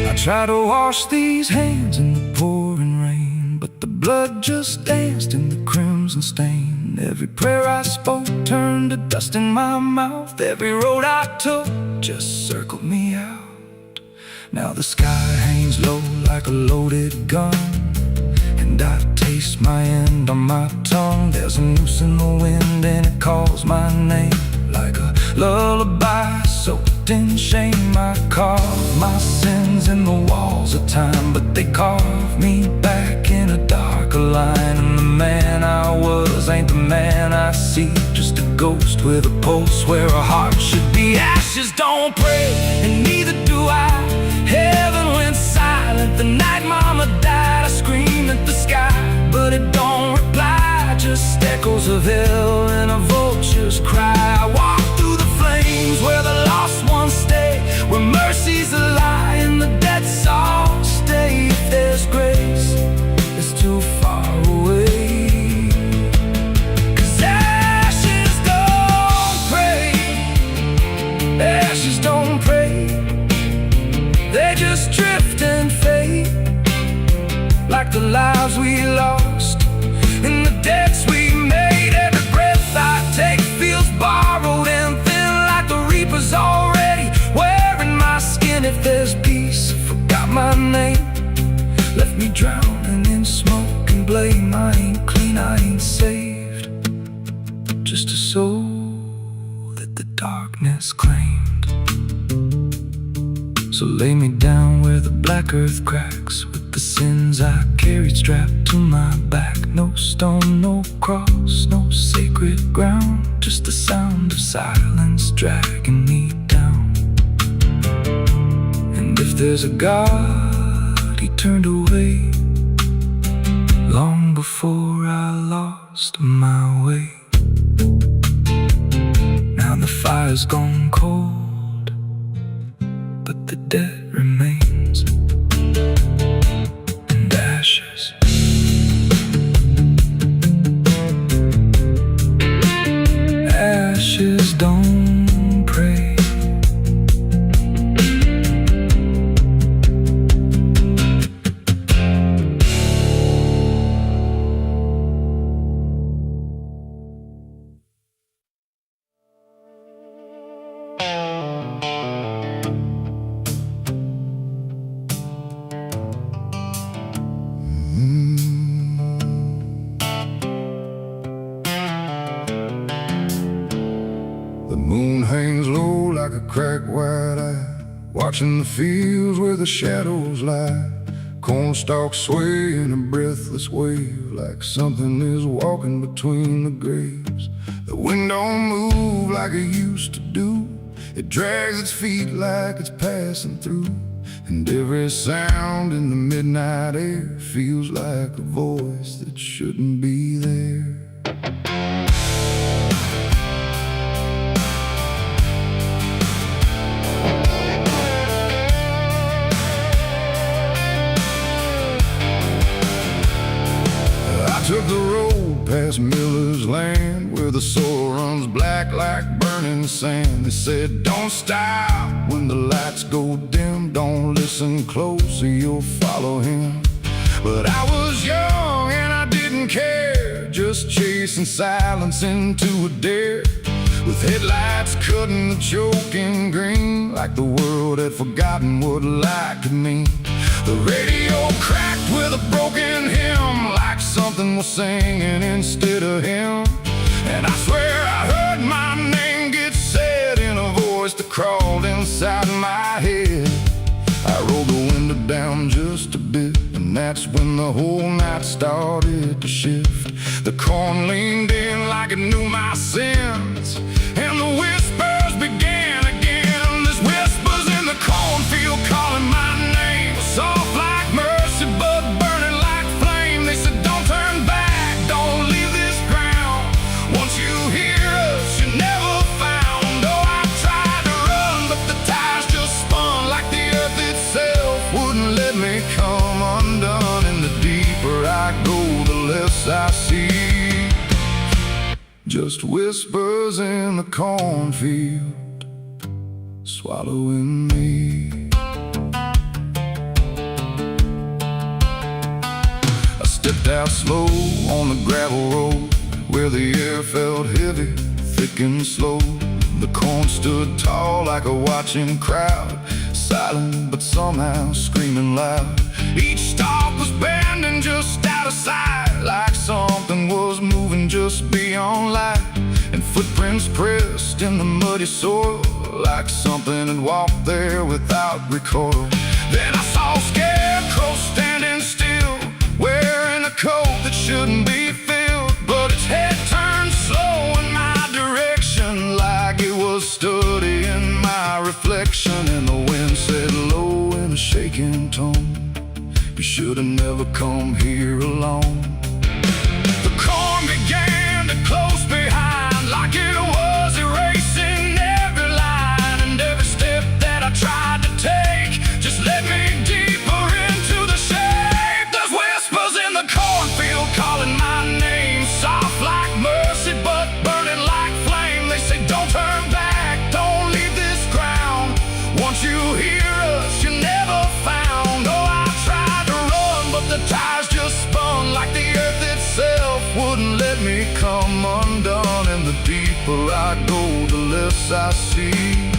I try to wash these hands in the pouring rain, but the blood just danced in the crimson stain. Every prayer I spoke turned to dust in my mouth. Every road I took just circled me out. Now the sky hangs low like a loaded gun, and I taste my end on my tongue. There's a noose in the wind and it calls my name like a lullaby soaked in shame. I carve my sins in the walls of time, but they carve me back in a darker line. And the man I was ain't the man I see, just a ghost with a pulse where a heart should be. Ashes don't pray, and neither do I. Heaven went silent the night mama died. I screamed at the sky, but it don't reply. Just echoes of hell and a vulture's cry. I walk through the flames where the lost ones stay, where mercy's a lie and the dead souls stay. If there's grace, it's too far away. 'Cause ashes don't pray, ashes don't pray. They just drift and fade, like the lives we lost and the debts we made. Every breath I take feels borrowed and thin, like the reaper's already wearing my skin. If there's peace, I forgot my name, left me drowning in smoke and blame. I ain't clean, I ain't saved, just a soul that the darkness claimed. So lay me down where the black earth cracks, with the sins I carried strapped to my back. No stone, no cross, no sacred ground, just the sound of silence dragging me down. And if there's a God, he turned away long before I lost my way. Now the fire's gone cold, but the debt remains, and ashes. Ashes don't pray. The moon hangs low like a cracked white eye, watching the fields where the shadows lie. Corn stalks sway in a breathless wave, like something is walking between the graves. The wind don't move like it used to do, it drags its feet like it's passing through. And every sound in the midnight air feels like a voice that shouldn't be there. I took the road past Miller's land, where the soil runs black like burning sand. They said, don't stop when the lights go dim, don't listen close or you'll follow him. But I was young and I didn't care, just chasing silence into a dare, with headlights cutting the choking green, like the world had forgotten what light could mean. The radio cracked with a broken hymn, like something was singing instead of him. And I swear I heard my name get said in a voice that crawled inside my head. I rolled the window down just a bit, and And that's when the whole night started to shift. The corn leaned in like it knew my sins, and the whispers began again. There's whispers in the cornfield calling my name, soft like mercy but burning like flame. They said don't turn back, don't leave this ground. Once you hear us, you're never found. Oh, I tried to run, but the tires just spun like the earth itself wouldn't let me come undone. And the deeper I go, the less I see. Just whispers in the cornfield, swallowing me. I stepped out slow on the gravel road, where the air felt heavy, thick and slow. The corn stood tall like a watching crowd, silent but somehow screaming loud. Each stalk was bending just out of sight, like something was moving just beyond light. And footprints pressed in the muddy soil, like something had walked there without recoil. Then I saw a scarecrow standing still, wearing a coat that shouldn't be filled, but its head turned slow in my direction, like it was studying my reflection. And the wind said low in a shaking tone, you should have never come here alone. The corn began to close behind, like it was erasing every line. And every step that I tried to take just led me deeper into the shade. There's whispers in the cornfield calling my name, soft like mercy but burning like flame. They say don't turn back, don't leave this ground. Once you hear us, you're never found. Oh, I tried to run, but the tires just spun like the earth itself wouldn't let me come undone. And the deeper I go, the less I see.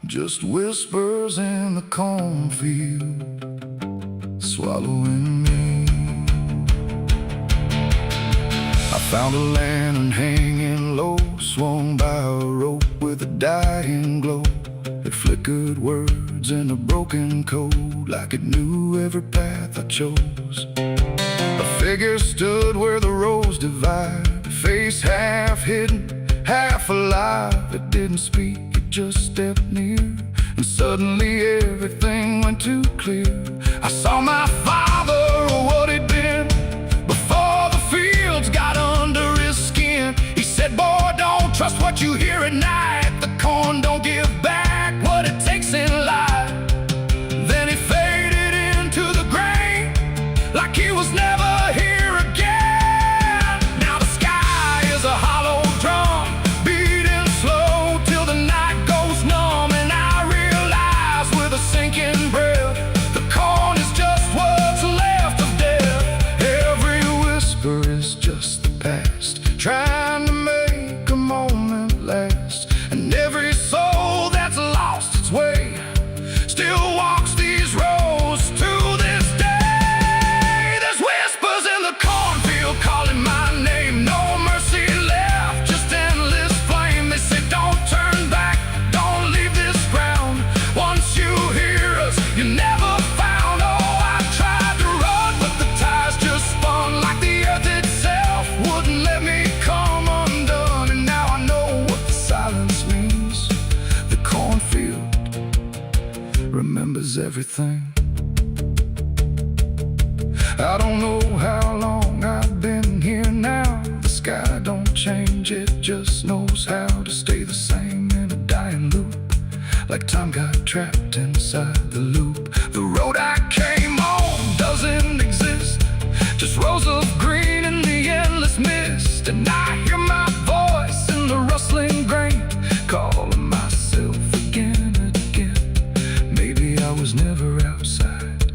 Just whispers in the cornfield, swallowing me. I found a lantern hanging low, swung by a rope with a dying glow. It flickered words in a broken code, like it knew every path I chose. A figure stood where the roads divide, face half hidden, half alive. It didn't speak, it just stepped near, and suddenly everything went too clear. I saw my father, or what he'd been, before the fields got under his skin. He said, boy, don't trust what you hear at night. The corn don't give back what it takes in life. Then he faded into the grain, like he was never here again. Now the sky is a hollow drum, beating slow till the night goes numb. And I realize with a sinking breath, the corn is just what's left of death. Every whisper is just the past, trying to make a moment last. And every soul that's lost its way still walks these roads to this day. There's whispers in the cornfield calling my name, no mercy left, just endless flame. They say don't turn back, don't leave this ground. Once you hear us, you're never found. Oh, I tried to run, but the tires just spun like the earth itself wouldn't let me come undone. And now I know what the silence means. The cornfield remembers everything. I don't know how long I've been here now. The sky don't change, it just knows how to stay the same in a dying loop, like time got trapped inside the loop. The road I came on doesn't exist, just rows of green in the endless mist. And I hear my voice in the rustling grain, calling myself again and again. Maybe I was never outside,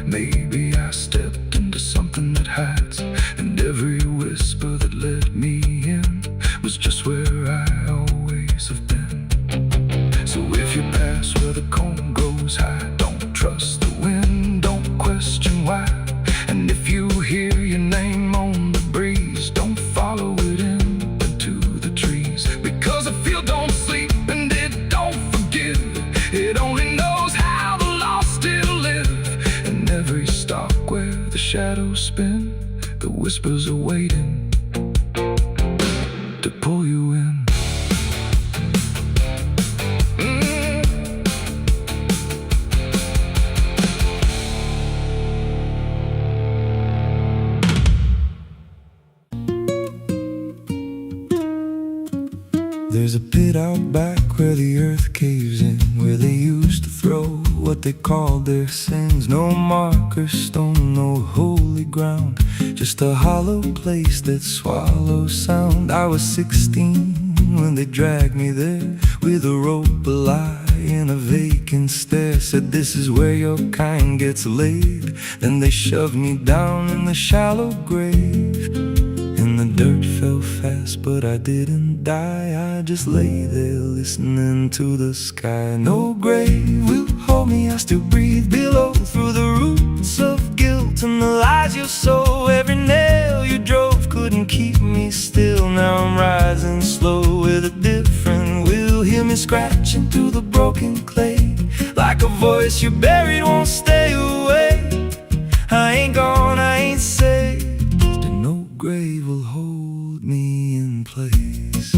maybe I stepped into something that hides. And every whisper that led me in was just where I always have been. So if you pass where the corn goes high, don't trust the wind, don't question why. And if you hear your name on the breeze, don't follow whispers are waiting to pull you in. There's a pit out back where the earth caves in, where they used to throw what they called their sins. No marker stone, no holy ground, just a hollow place that swallows sound. I was 16 when they dragged me there, with a rope, a lie, and a vacant stare. Said this is where your kind gets laid. Then they shoved me down in the shallow grave, and the dirt fell fast, but I didn't die. I just lay there listening to the sky. No grave will hold me, I still breathe below, through the roots of guilt and the lies you sow. Every nail you drove couldn't keep me still. Now I'm rising slow with a different will. Hear me scratching through the broken clay, like a voice you buried won't stay away. I ain't gone, I ain't saved, and no grave will hold me in place.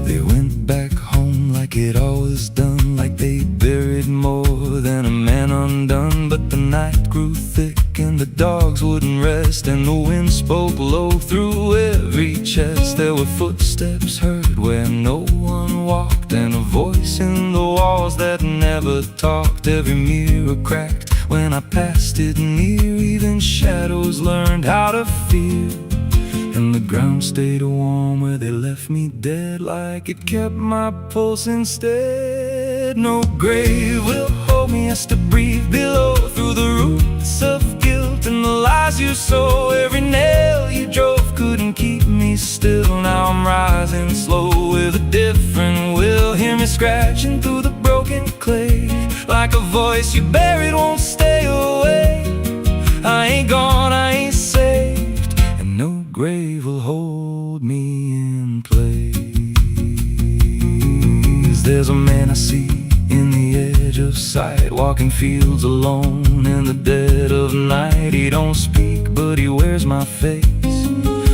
They went back home like it always done, like they buried more than a man undone. But the night grew thick and the dogs wouldn't rest, and the wind spoke low through every chest. There were footsteps heard where no one walked, and a voice in the walls that never talked. Every mirror cracked when I passed it near, even shadows learned how to fear. And the ground stayed warm where they left me dead, like it kept my pulse instead. No grave will hold me, I still breathe below, through the roots of guilt and the lies you sow. Every nail you drove couldn't keep me still. Now I'm rising slow with a different will. Hear me scratching through the broken clay, like a voice you buried won't stay away. I ain't gone, I ain't saved, and no grave will hold me in place. There's a man I see in the edge of sight, walking fields alone in the dead of night. He don't speak, but he wears my face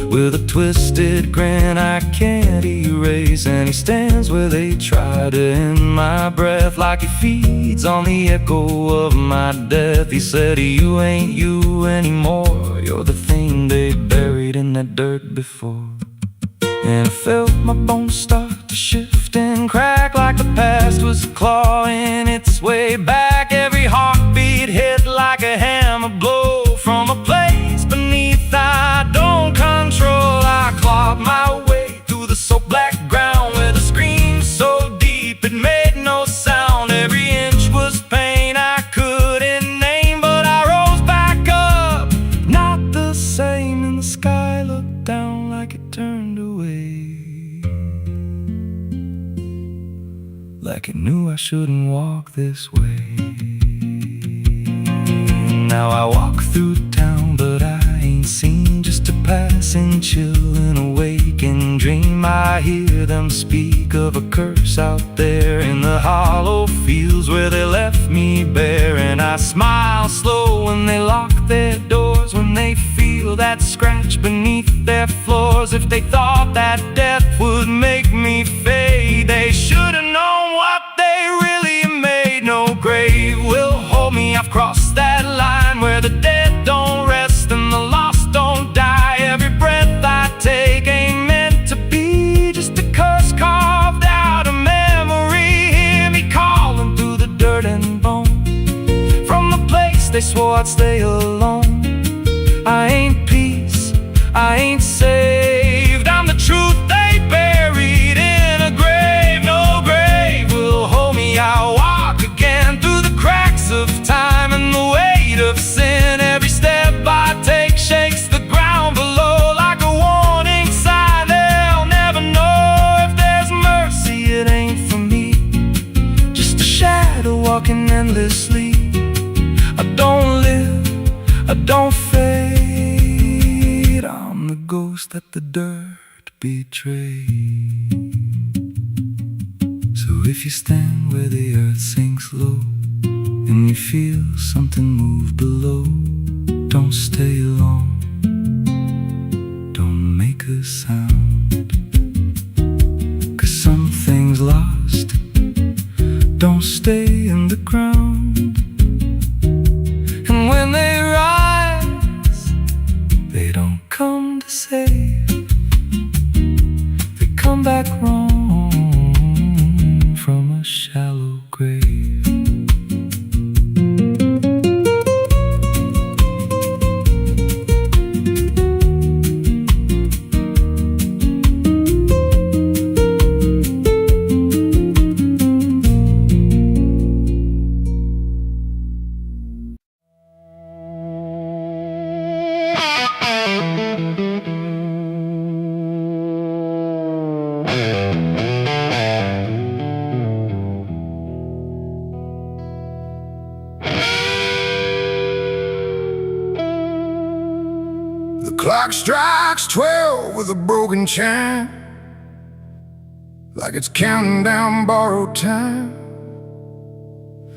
with a twisted grin I can't erase. And he stands where they try to end my breath, like he feeds on the echo of my death. He said, you ain't you anymore, you're the thing they buried in that dirt before. And I felt my bones start to shift and crack, like the past was clawing its way back. Every heartbeat hit like a hammer blow from a place beneath I don't control. I clawed my way through the soap black ground with a scream so deep it made no sound. Every inch was pain I couldn't name, but I rose back up, not the same. And the sky looked down like it turned away, like it knew I shouldn't walk this way. Now I walk through town, but I ain't seen, just a passing chill in a waking dream. I hear them speak of a curse out there in the hollow fields where they left me bare. And I smile slow when they lock their doors, when they feel that scratch beneath their floors. If they thought that death would make me fade, they should have known what they really made. No grave will hold me, I've crossed that line where the dead don't rest and the lost don't die. Every breath I take ain't meant to be, just a curse carved out of memory. Hear me calling through the dirt and bone, from the place they swore I'd stay alone. I ain't peace, I ain't saved, I'm the truth they buried in a grave. No grave will hold me, I'll walk again through the cracks of time and the weight of sin. Every step I take shakes the ground below like a warning sign. They'll never know if there's mercy, it ain't for me, just a shadow walking endlessly. I don't live, I don't fade, I'm the ghost that the dirt betrayed. So if you stand where the earth sinks low and you feel something move below, Don't stay long, don't make a sound, 'cause something's lost. Don't stay in the ground. And when they rise, they don't come to save. They come back wrong from a shallow grave. The clock strikes 12 with a broken chime, like it's counting down borrowed time.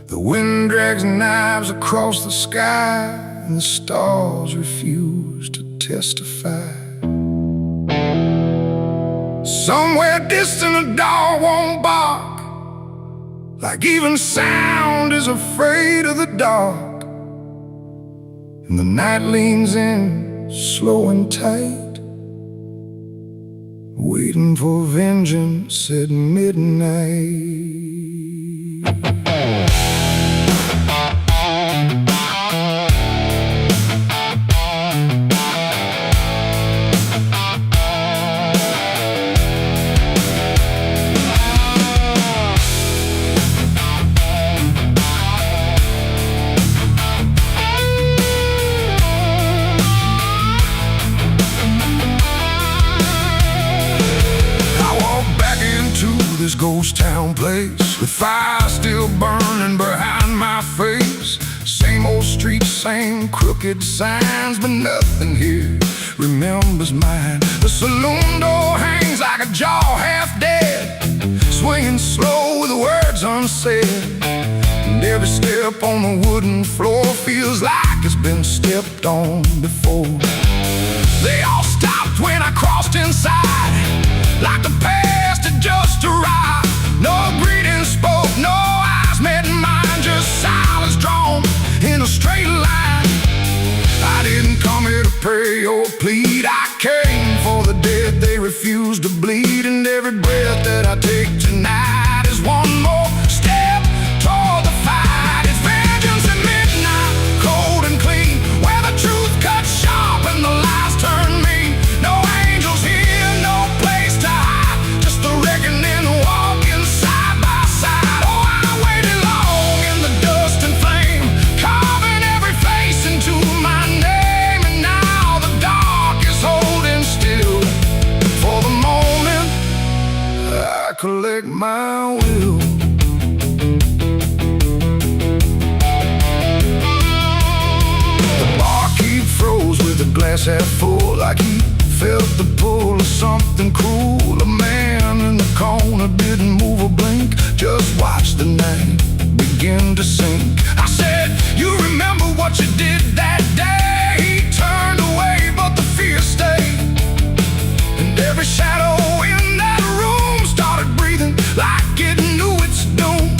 The wind drags knives across the sky, and the stars refuse to testify. Somewhere distant a dog won't bark, like even sound is afraid of the dark. And the night leans in, slow and tight, waiting for vengeance at midnight. This ghost town place, with fire still burning behind my face. Same old streets, same crooked signs, but nothing here remembers mine. The saloon door hangs like a jaw half dead, swinging slow with the words unsaid. And every step on the wooden floor feels like it's been stepped on before. They all stopped when I crossed inside, like the past had just arrived. No greeting spoke, no eyes met mine, just silence drawn in a straight line. I didn't come here to pray or plead, I came for the dead they refuse to bleed. And every breath that I take tonight is one more step toward the fight. It's vengeance at midnight, cold and clean, where the truth cuts sharp and the lies turn mean. No angels here, no place to hide, just the reckoning walking side by side. Oh, I waited long in the dust and flame, carving every face into my name. And now the dark is holding still. For the moment, I collect my will. The barkeep froze with a glass half full, like he felt the pull of something cruel. A man in the corner didn't move a blink, just watched the night begin to sink. I said, you remember what you did that day? He turned away, but the fear stayed. And every shadow in that room started breathing like it knew its doom.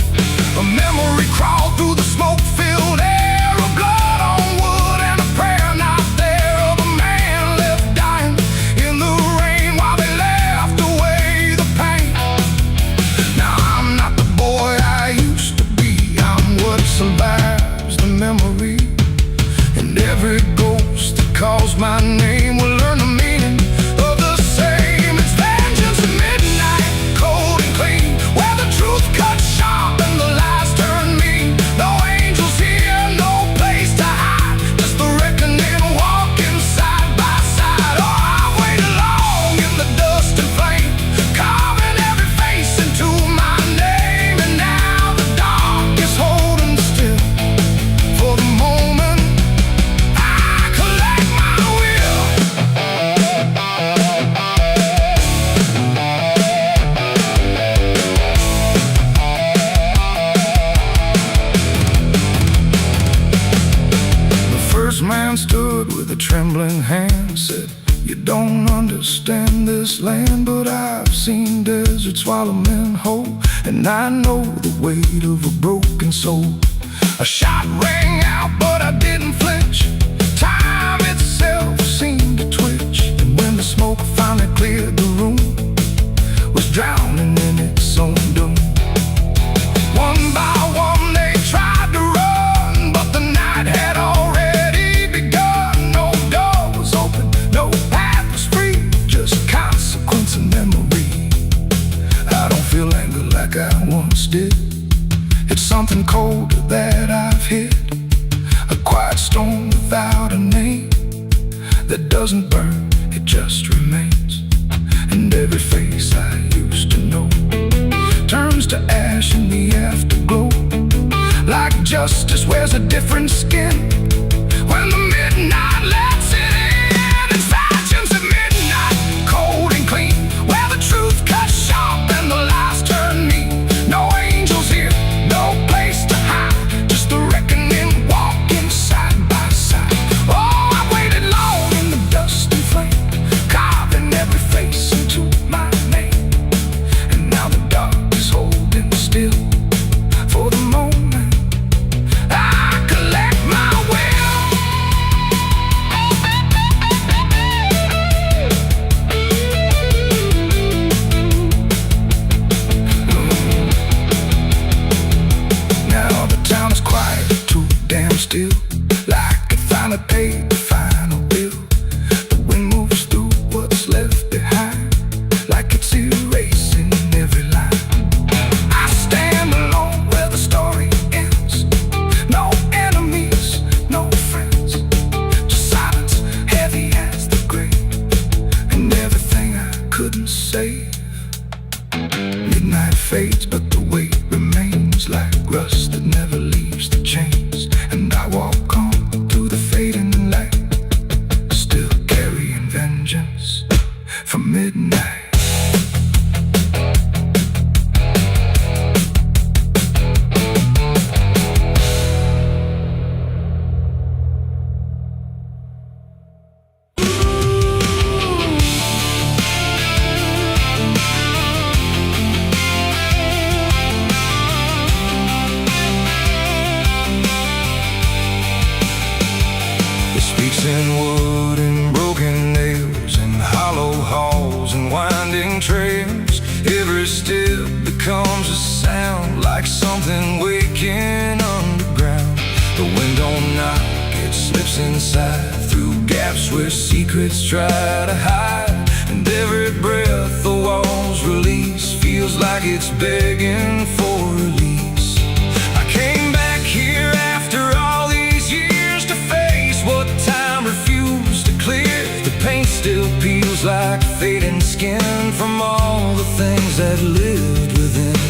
A memory crawled through the smoke-filled air, of blood on wood and a prayer not there, of a man left dying in the rain while they left away the pain. Now I'm not the boy I used to be, I'm what survives the memory. And every ghost that calls my name will learn the meaning of the same. It's vengeance at midnight, cold and clean, where the truth cuts sharp and the lies turn mean. No angels here, no place to hide, just the reckoning walking side by side. Oh, I waited long in the dust and flame, carving every face into my name. And now the dark is holding still. For the moment, I collect my will. trembling hand said, "You don't understand this land, but I've seen deserts swallow men whole, and I know the weight of a broken soul." A shot rang out, but I didn't flinch. Time itself seemed to twitch, and when the smoke finally cleared the room, was drowning in its own doom. One by one they tried to run, but the night had already begun. No door was open, no path was free, just consequence and memory. I don't feel anger like I once did. It's something colder that I've hit, a quiet storm without a name, that doesn't burn, it just remains. And every face I used to know turns to ash in the afterglow. Like justice wears a different skin when the midnight lets it in. It's factions at midnight, cold and clean, where the truth cuts sharp and the lies turn mean. No angels here, no place to hide, just the reckoning walking side by side. Oh, I waited long in the dust and flame, carving every face into my name. And now the dark is holding still for the moment I collect my will. Now the town is quiet, too damn still, like it finally paid the final bill. The wind moves through what's left behind, like it's erasing every line. I stand alone where the story ends. No enemies, no friends, just silence heavy as the grave, and everything I couldn't save. Midnight fades, but the weight remains like rust that never leaves the chains. And I walk on through the fading light, still carrying vengeance from midnight. It speaks in wood and broken nails, and hollow halls and winding trails. Every step becomes a sound, like something waking underground. The wind don't knock, it slips inside, through gaps where secrets try to hide. And every breath the walls release feels like it's begging for release. I came back here after all these years to face what time refused to clear. The paint still peels like fading skin from all the things that lived within.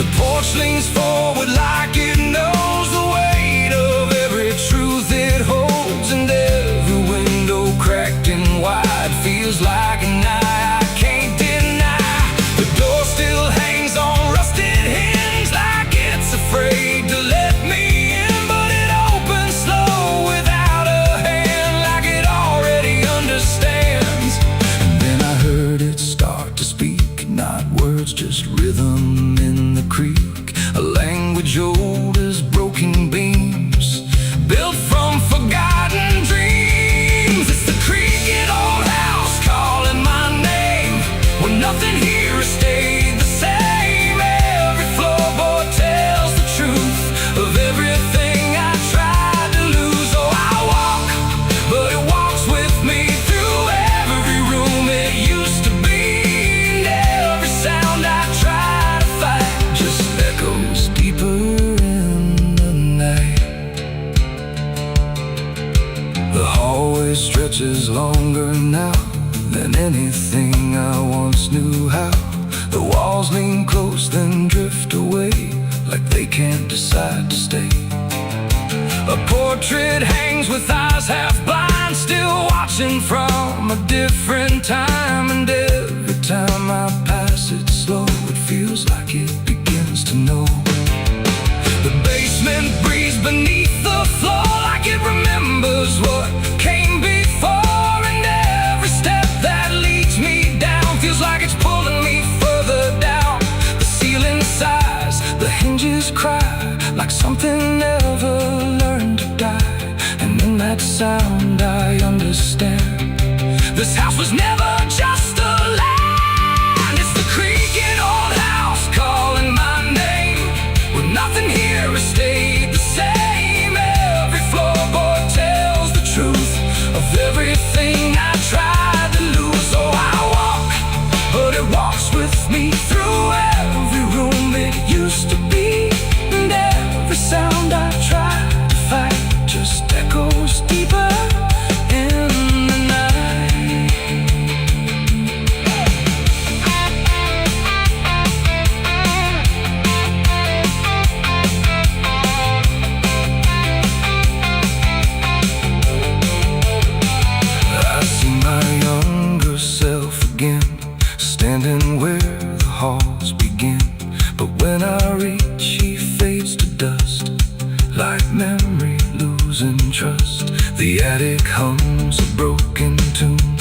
The porch leans forward like it knows the weight of every truth it holds, and every window cracked and wide feels like an eye I can't deny. The door still hangs on rusted hinge, like it's afraid to let me in, but it opens slow without a hand, like it already understands. And then I heard it start to speak, not words, just rhythm in the creek, a language old as broken beams, built from forgotten dreams. It's the creaking old house calling my name, when nothing here has stayed the same. Every floorboard tells the truth of everything I tried to lose. Oh, I walk, but it walks with me through every room it used to be. And every sound I try to fight just echoes deeper in the night. The hallway stretches longer now than anything I once knew how. The walls lean close then drift away, like they can't decide to stay. A portrait hangs with eyes half blind, still watching from a different time. And every time I pass it slow, it feels like it begins to know. The basement breathes beneath the floor, like it remembers what came before. like something never learned to die. And in that sound I understand, this house was never just a land. It's the creaking old house calling my name, where nothing here has stayed the same. Every floorboard tells the truth of everything I tried to lose. Oh, I walk, but it walks with me through every room it used to be. And every sound I try to fight just echoes deeper in the night. I see my younger self again, standing where the halls begin. But when I reach, he fades to dust, like memory losing trust. The attic hums a broken tune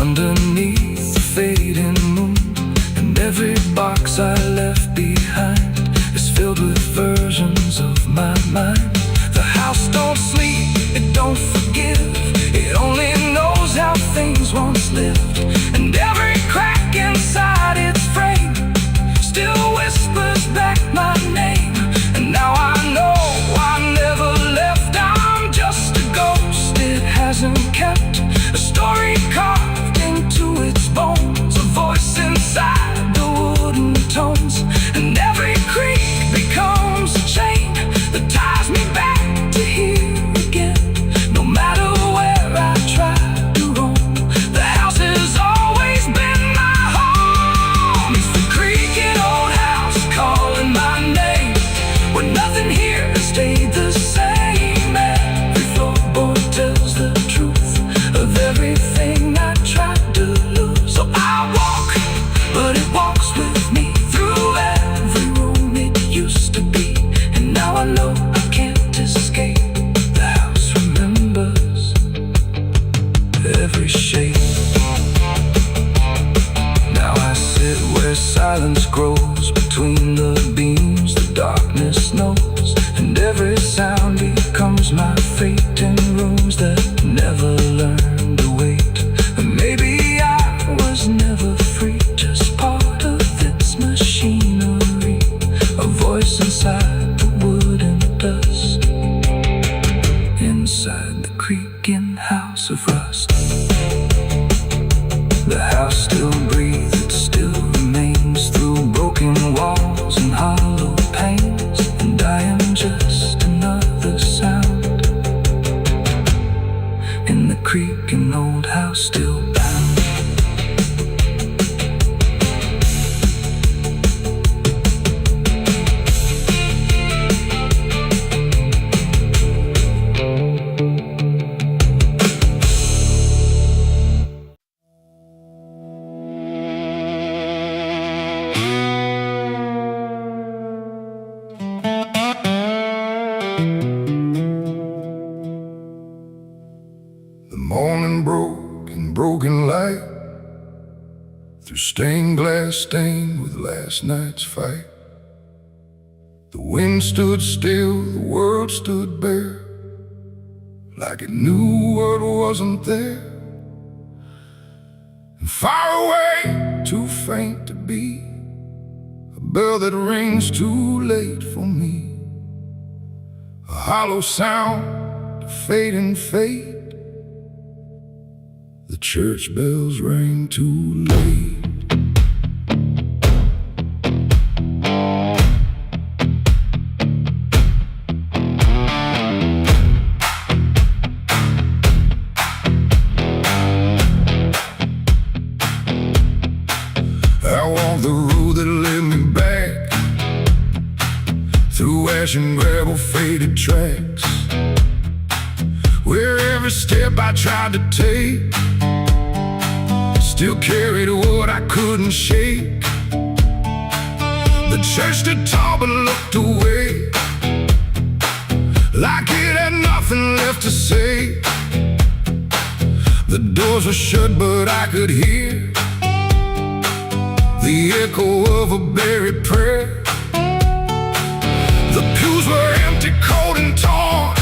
underneath the fading moon. And every box I left behind is filled with versions of my mind. The house don't sleep, it don't forgive, it only knows how things once lived. And every crack inside its frame still whispers back my name. And now I know I never left, I'm just a ghost. It hasn't kept a story carved into its bones, a voice inside the wooden tones. And every creak becomes a chain that ties me back to here again. No matter where I try to roam, the house has always been my home. It's the creaking old house calling my name, where nothing here has stayed the same. Every floorboard tells the truth of everything I tried to lose. So I walk, but it walks with me through every room it used to be. And now I know I can't escape. The house remembers every shape. Now I sit where silence grows between the beams, the darkness knows. And every sound becomes my fate in rooms that never learned to wait. And maybe I was never free, just part of its machinery, a voice inside the wooden dust, inside the creaking house of rust. The house still breathes, it still remains through broken walls and hollow panes. And I am just another sound in the creaking old house still bound. The morning broke in broken light, through stained glass stained with last night's fight. The wind stood still, the world stood bare, like it knew what wasn't there. And far away, too faint to be, a bell that rings too late for me, a hollow sound, a fading fate. The church bells rang too late. I walked the road that led me back, through ash and gravel faded tracks, where every step I tried to take still carried what I couldn't shake. The church stood tall but looked away, like it had nothing left to say. The doors were shut but I could hear the echo of a buried prayer. The pews were empty, cold and torn,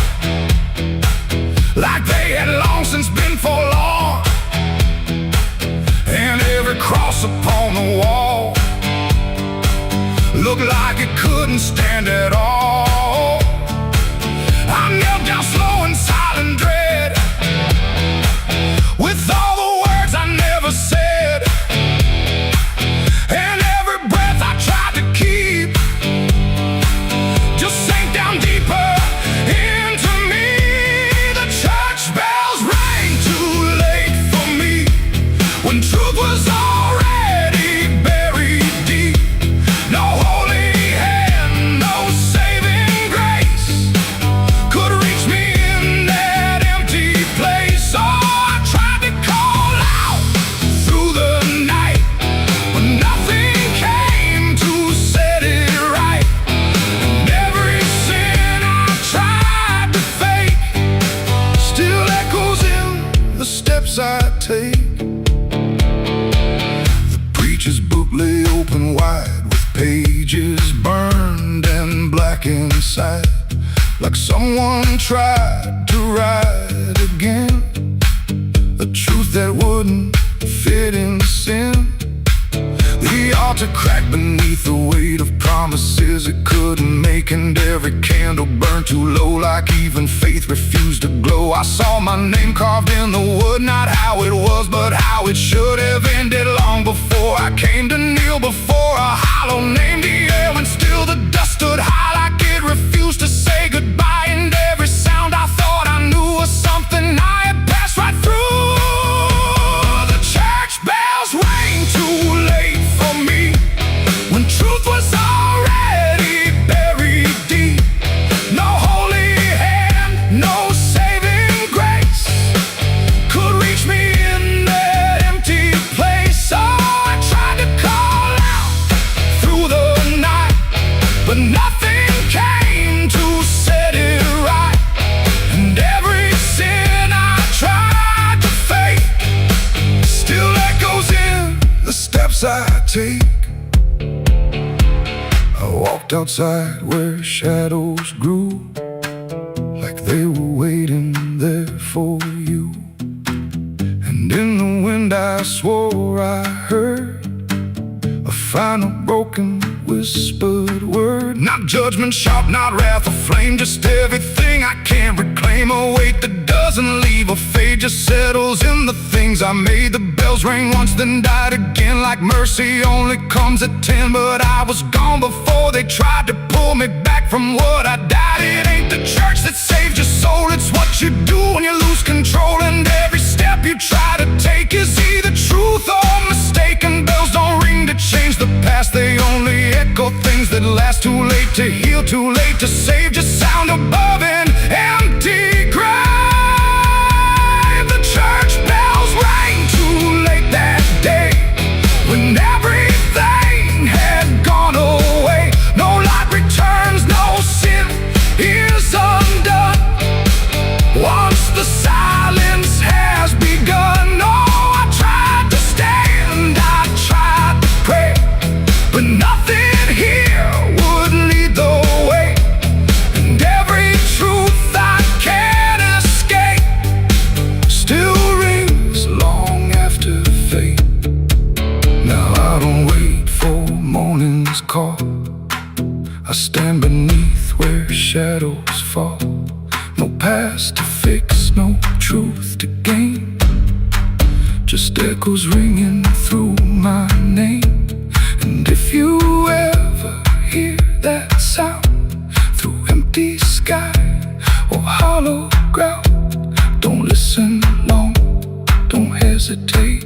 like they had long since been forlorn. And every cross upon the wall looked like it couldn't stand at all. I knelt down slow in silent dread, with all the words I never said, and every breath I tried to keep just sank down deeper into me. The church bells rang too late for me, when truth was already buried deep. No holy hand, no saving grace could reach me in that empty place. Oh, I tried to call out through the night, but nothing came to set it right. And every sin I tried to fake still echoes in the steps I take. The preacher's book lay open wide, with pages burned and black inside, like someone tried to write again a truth that wouldn't fit in sin. The altar cracked beneath the weight of promises it couldn't make, and every candle burned too low, like even faith refused to glow. I saw my name carved in the wood, not how it was, but how it should have ended long before I came to kneel before a hollow name. The air, and still the dust stood high, like it refused to say goodbye. And every sound I thought I knew was something I had passed right through. The church bells rang too late for me, when truth was already buried deep. No holy hand, no saving grace could reach me in that empty place. Oh, I tried to call out through the night, but nothing came to set it right. And every sin I tried to fake still echoes in the steps I take. I walked outside where shadows grew, like they were waiting there for you. And in the wind I swore I heard a final broken whispered word. Not judgment sharp, not wrath or flame, just everything I can't reclaim. A weight that doesn't leave or fade, just settles in the things I made. The bells rang once, then died again, like mercy only comes at 10. But I was gone before they tried to pull me back from what I died. It ain't the church that saves your soul, it's what you do when you lose control. And every step you try to take is either truth or mistaken. Bells don't ring to change the past, they only echo things that last. Too late to heal, too late to save, just sound above an empty grave. The church bells rang too late that day, when everything had gone away. No light returns, no sin is undone once the silence has begun. No, I tried to stand, I tried to pray, but nothing here would lead the way. And every truth I can't escape still rings long after fate. Now I don't wait for morning's call, I stand beneath where shadows fall. No past to fix, no truth to gain, just echoes ringing through my name. And if you ever hear that sound through empty sky or hollow ground, don't listen long, don't hesitate,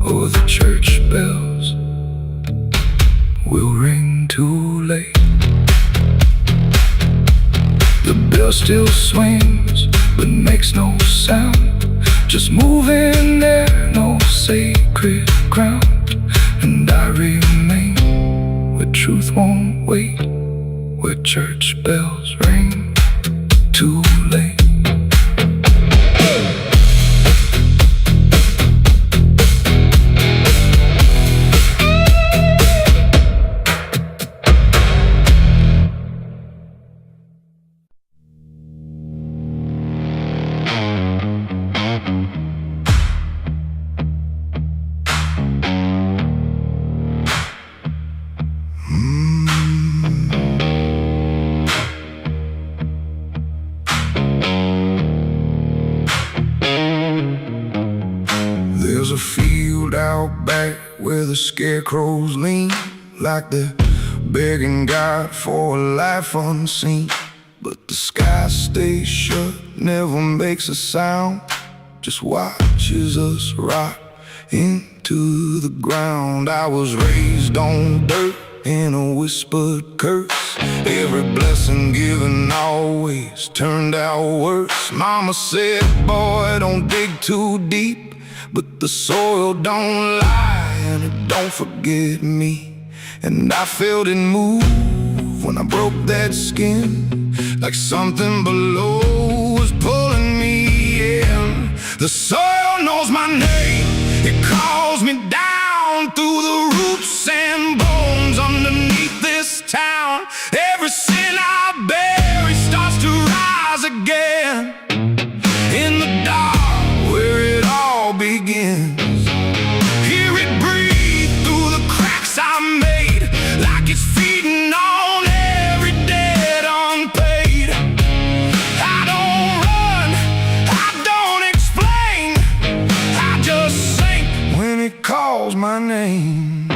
or the church bells will ring too late. The bell still swings, but makes no sound, just moving there, no sacred ground. And I remain where truth won't wait, where church bells ring too late. There's a field out back where the scarecrows lean, like they're begging God for a life unseen. But the sky stays shut, never makes a sound, just watches us rot into the ground. I was raised on dirt in a whispered curse. Every blessing given always turned out worse. Mama said, boy, don't dig too deep, but the soil don't lie and it don't forget me. And I felt it move when I broke that skin, like something below was pulling me in. The soil knows my name, it calls me down through the roots and bones underneath this town. Every sin I bear, it starts to rise again in the dark where it all begins. Hear it breathe through the cracks I made, like it's feeding on every debt unpaid. I don't run, I don't explain, I just sink when it calls my name.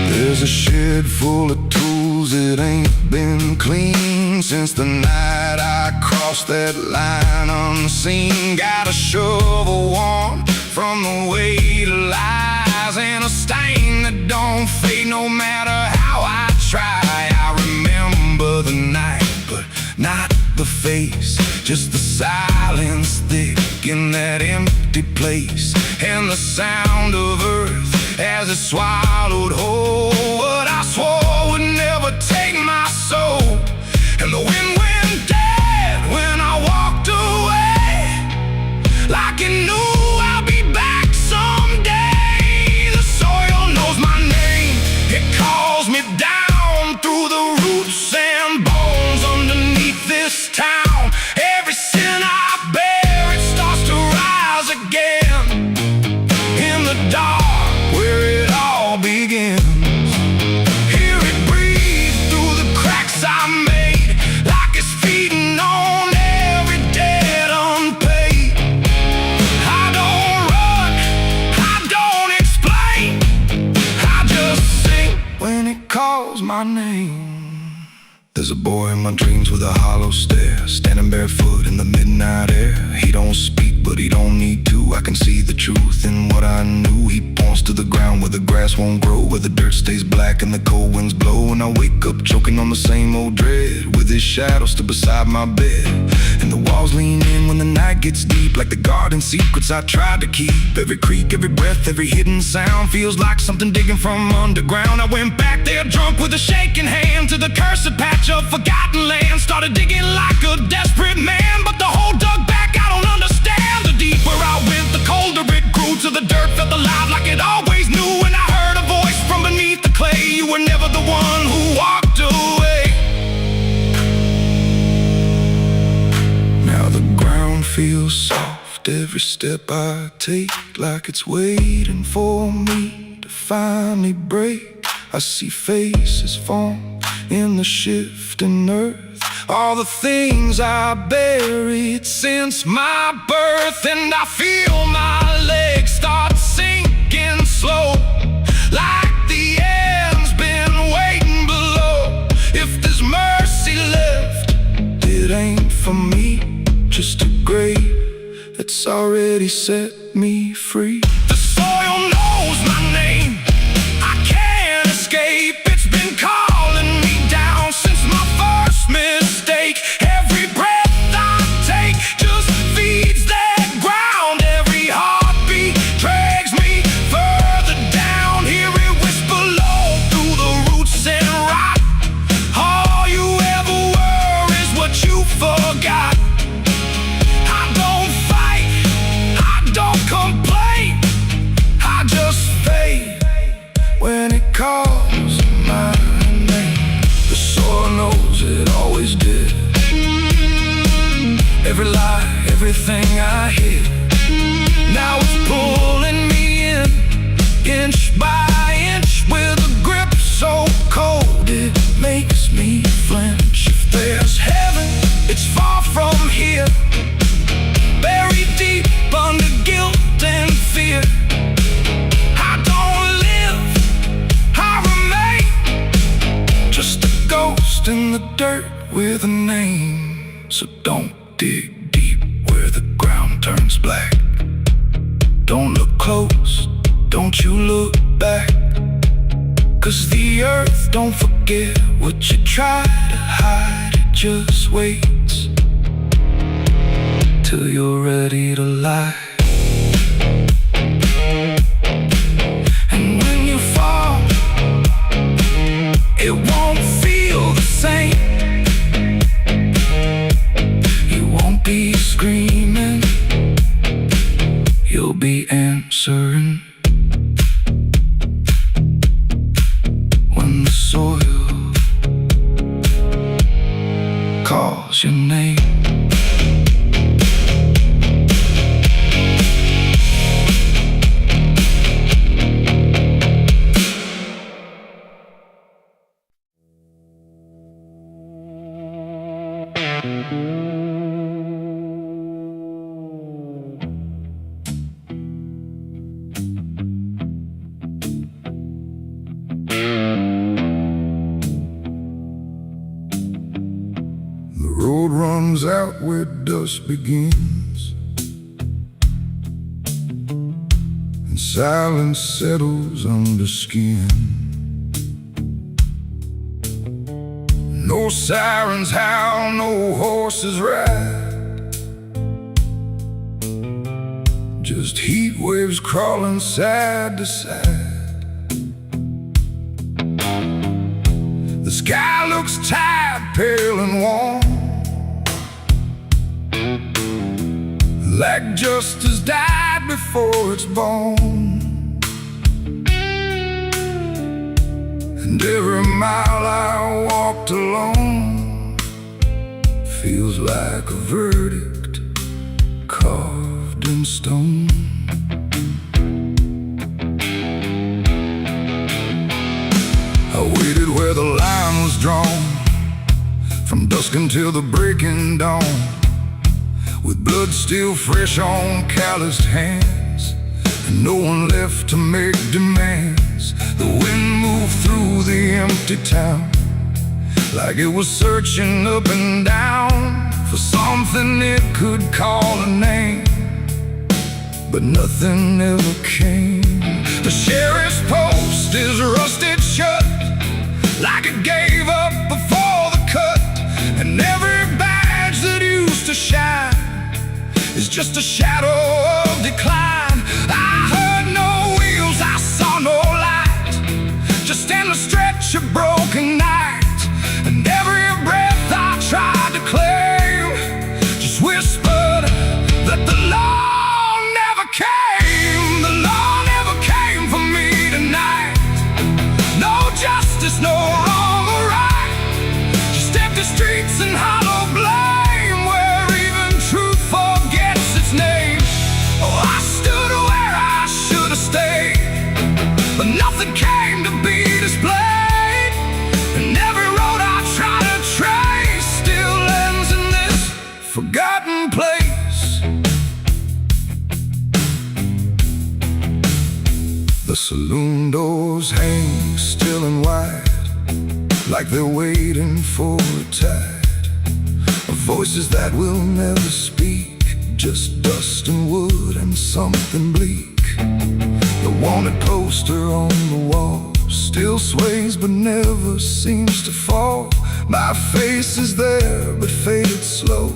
There's a shed full of tools that ain't been clean since the night I crossed that line unseen. Got a shovel worn from the weight of lies, and a stain that don't fade no matter how I try. I remember the night, but not the face, just the silence thick in that empty place, and the sound of earth as it swallowed whole what I swore would never take my soul. And the wind went dead when I walked away, like it knew I'll be back someday. The soil knows my name, it calls me down through the roots and bones underneath this town. Every sin I bear, it starts to rise again in the dark where it all begins. Hear it breathe through the cracks I made, like it's feeding on every debt unpaid. I don't run, I don't explain, I just sing when it calls my name. There's a boy in my dreams with a hollow stare, standing barefoot in the midnight air. He don't speak, but he don't need to. I can see the truth in what I knew. He points to the ground where the grass won't grow, where the dirt stays black and the cold winds blow. And I wake up choking on the same old dread, with his shadow still beside my bed. And the walls lean in when the night gets deep, like the garden secrets I tried to keep. Every creak, every breath, every hidden sound feels like something digging from underground. I went back there drunk with a shaking hand to the cursed patch of forgotten land. Started digging like a desperate man, but the hole dug back, I don't understand. The deeper I went, the colder it grew, to the dirt felt alive like it always knew. And I heard a voice from beneath the clay, you were never the one who walked away. Now the ground feels soft, every step I take, like it's waiting for me to finally break. I see faces form in the shifting earth, all the things I buried since my birth. And I feel my legs start sinking slow, like the end's been waiting below. If there's mercy left, it ain't for me, just a grave that's already set me free. The soil knows my name, I can't escape. It's been calling me down since my first mistake. Every breath I take just feeds that ground. Every heartbeat drags me further down. Hear it whisper low through the roots and rot. All you ever were is what you forgot. I don't fight, I don't complain, I just fade when it calls my name. lost in the dirt with a name. So don't dig deep where the ground turns black. Don't look close, don't you look back. 'Cause the earth don't forget what you try to hide. It just waits till you're ready to lie. And when you fall, it won't feel the same. You won't be screaming, you'll be answering. When the soil calls your name. The road runs out where dusk begins, and silence settles under skin. No sirens howl, no horses ride, just heat waves crawling side to side. The sky looks tired, pale and warm, like justice died before it's born. And every mile I walked alone feels like a verdict carved in stone. I waited where the line was drawn, from dusk until the breaking dawn, with blood still fresh on calloused hands, and no one left to make demands. The wind moved through the empty town, like it was searching up and down for something it could call a name, but nothing ever came. The sheriff's post is rusted shut, like it gave up before the cut, and every badge that used to shine is just a shadow of decline. I heard no wheels, I saw no light, just endless stretch of broken night. And every breath I tried to claim just whispered that the law never came. The law never came for me tonight. No justice, no wrong or right, just empty streets and hollow blame, where even truth forgets its name. Oh, I stood where I should have stayed, but nothing came to be displayed. And every road I try to trace still ends in this forgotten place. The saloon doors hang still and wide, like they're waiting for a tide of voices that will never speak, just dust and wood and something bleak. The wanted poster on the wall still sways but never seems to fall. My face is there but faded slow,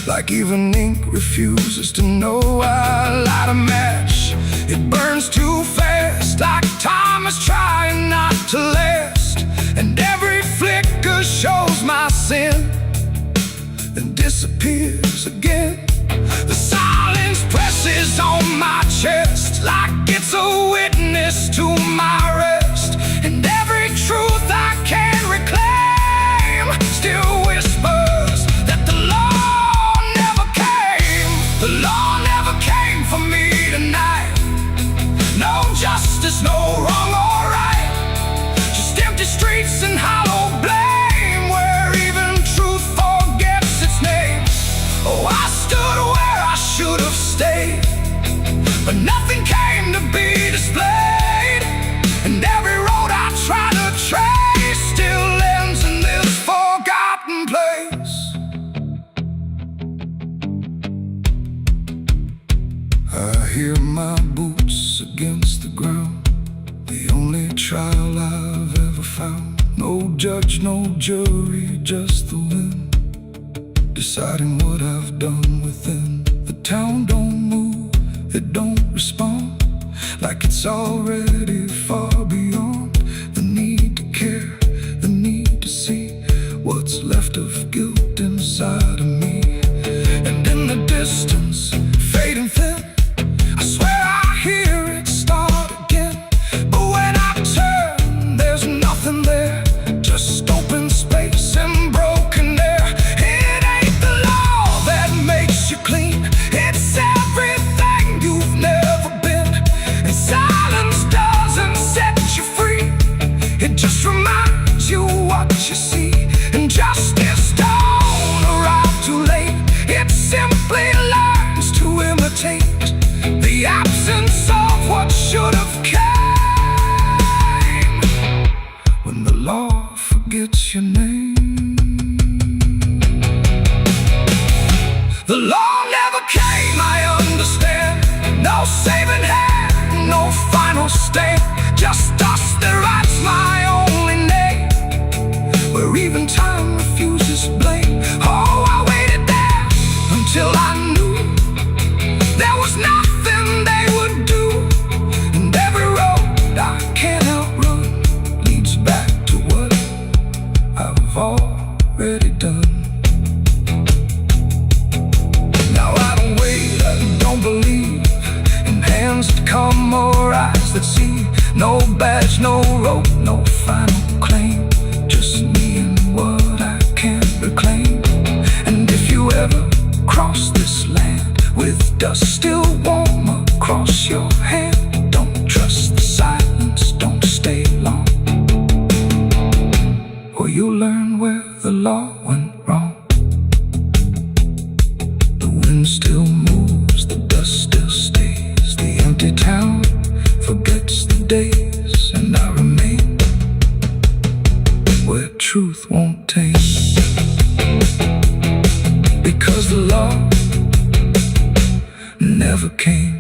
like even ink refuses to know. I light a match, it burns too fast, like time is trying not to last. And every flicker shows my sin and disappears again. The silence presses on my chest, like it's a witness to my rest. And every truth I can't reclaim still whispers that the law never came. The law never came for me tonight. No justice, no wrong or right, just empty streets and hollow blame, where even truth forgets its name. Oh, I stood where I should have stayed, but nothing came to be displayed. And judge, no jury, just the wind deciding what I've done within. The town don't move, it don't respond, like it's already far beyond the need to care, the need to see what's left of guilt inside of me. And in the distance, fading thin, I swear I hear it start again. But when I turn, there's nothing there, just open space and broken air. It ain't the law that makes you clean, it's everything you've never been. And silence doesn't set you free, it just reminds you what you see. And justice don't arrive too late, it simply learns to imitate the absence of what should have came. When the law forgets your name. The law never came, I understand. No saving hand, no final stand, just dust that writes my only name, where even time refuses blame. Oh, I waited there until I knew there was nothing they would do. And every road I can't outrun leads back to what I've already done. Now I don't wait, I don't believe in hands that come or eyes that see. No badge, no rope, no final claim, just me and what I can't reclaim. And if you ever cross this land with dust still warm across your hand, don't trust the silence, don't stay long, or you'll learn where the law went wrong. The wind still moves, the dust still stays, the empty town forgets the days, and I remain where truth won't taste, because the law never came.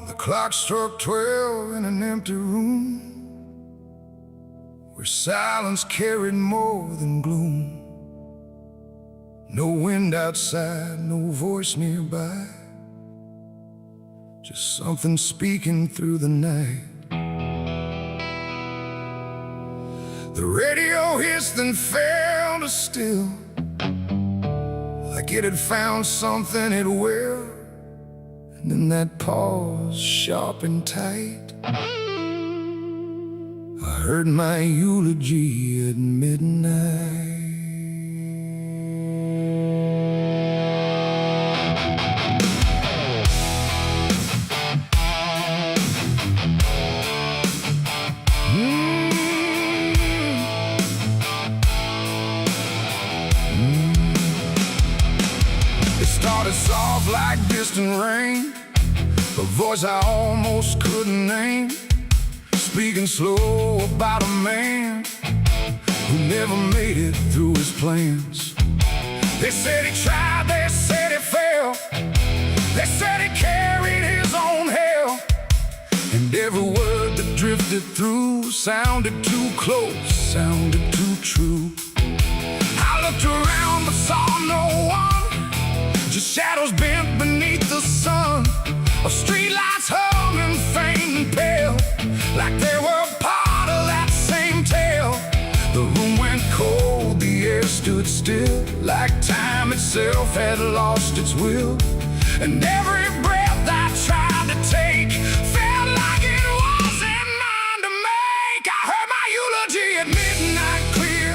The clock struck 12 in an empty room, where silence carried more than gloom. No wind outside, no voice nearby, just something speaking through the night. The radio hissed and fell to still, like it had found something it will. And in that pause, sharp and tight, I heard my eulogy at midnight. It started soft like distant rain, a voice I almost couldn't name, speaking slow about a man who never made it through his plans. They said he tried, they said he failed, they said he carried his own hell, and every word that drifted through sounded too close, sounded too true. I looked around but saw no one, just shadows bent beneath the sun, of streetlights hung and faint and pale, like they were part of that same tale. The room went cold, the air stood still, like time itself had lost its will. And every breath I tried to take felt like it wasn't mine to make. I heard my eulogy at midnight clear,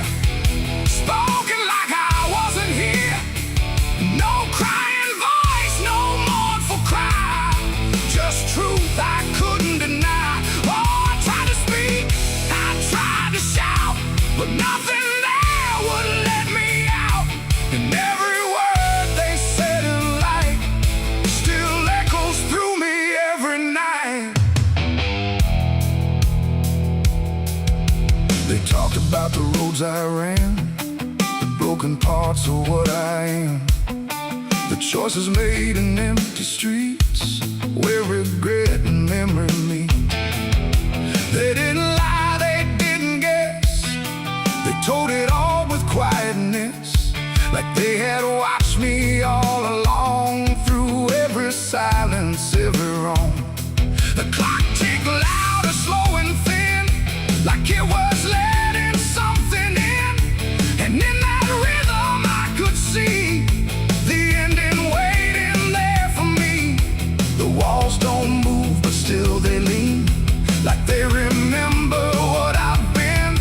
spoken like I wasn't here. No crying voice, no mournful cry, just truth I couldn't deny. Oh, I tried to speak, They talked about the roads I ran, the broken parts of what I am, the choices made in empty streets where regret and memory meet. They didn't lie, they didn't guess. They told it all with quietness, like they had watched me all along, through every silence, every wrong. The clock ticked louder, slow and thin, like it was letting something in. And in that rhythm I could see the ending waiting there for me. The walls don't move, but still they lean, like they remember what I've been.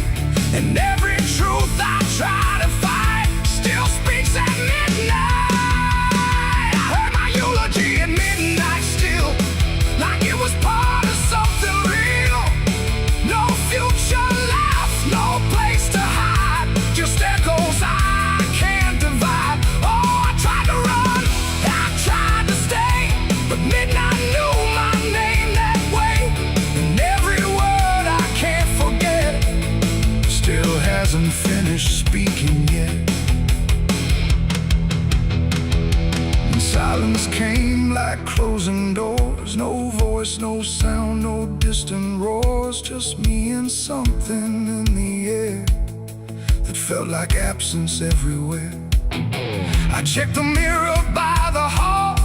And every truth I try to fight still speaks at midnight. I heard my eulogy at midnight still, like it was part of something real. No future left, no place to hide, just echoes I can't divide. Oh, I tried to run, I tried to stay, but midnight knew my name that way. And every word I can't forget still hasn't finished speaking yet. And silence came like closing doors, no voice, no sound, no distant roars, just me and something in the air that felt like absence everywhere. I checked the mirror by the hall,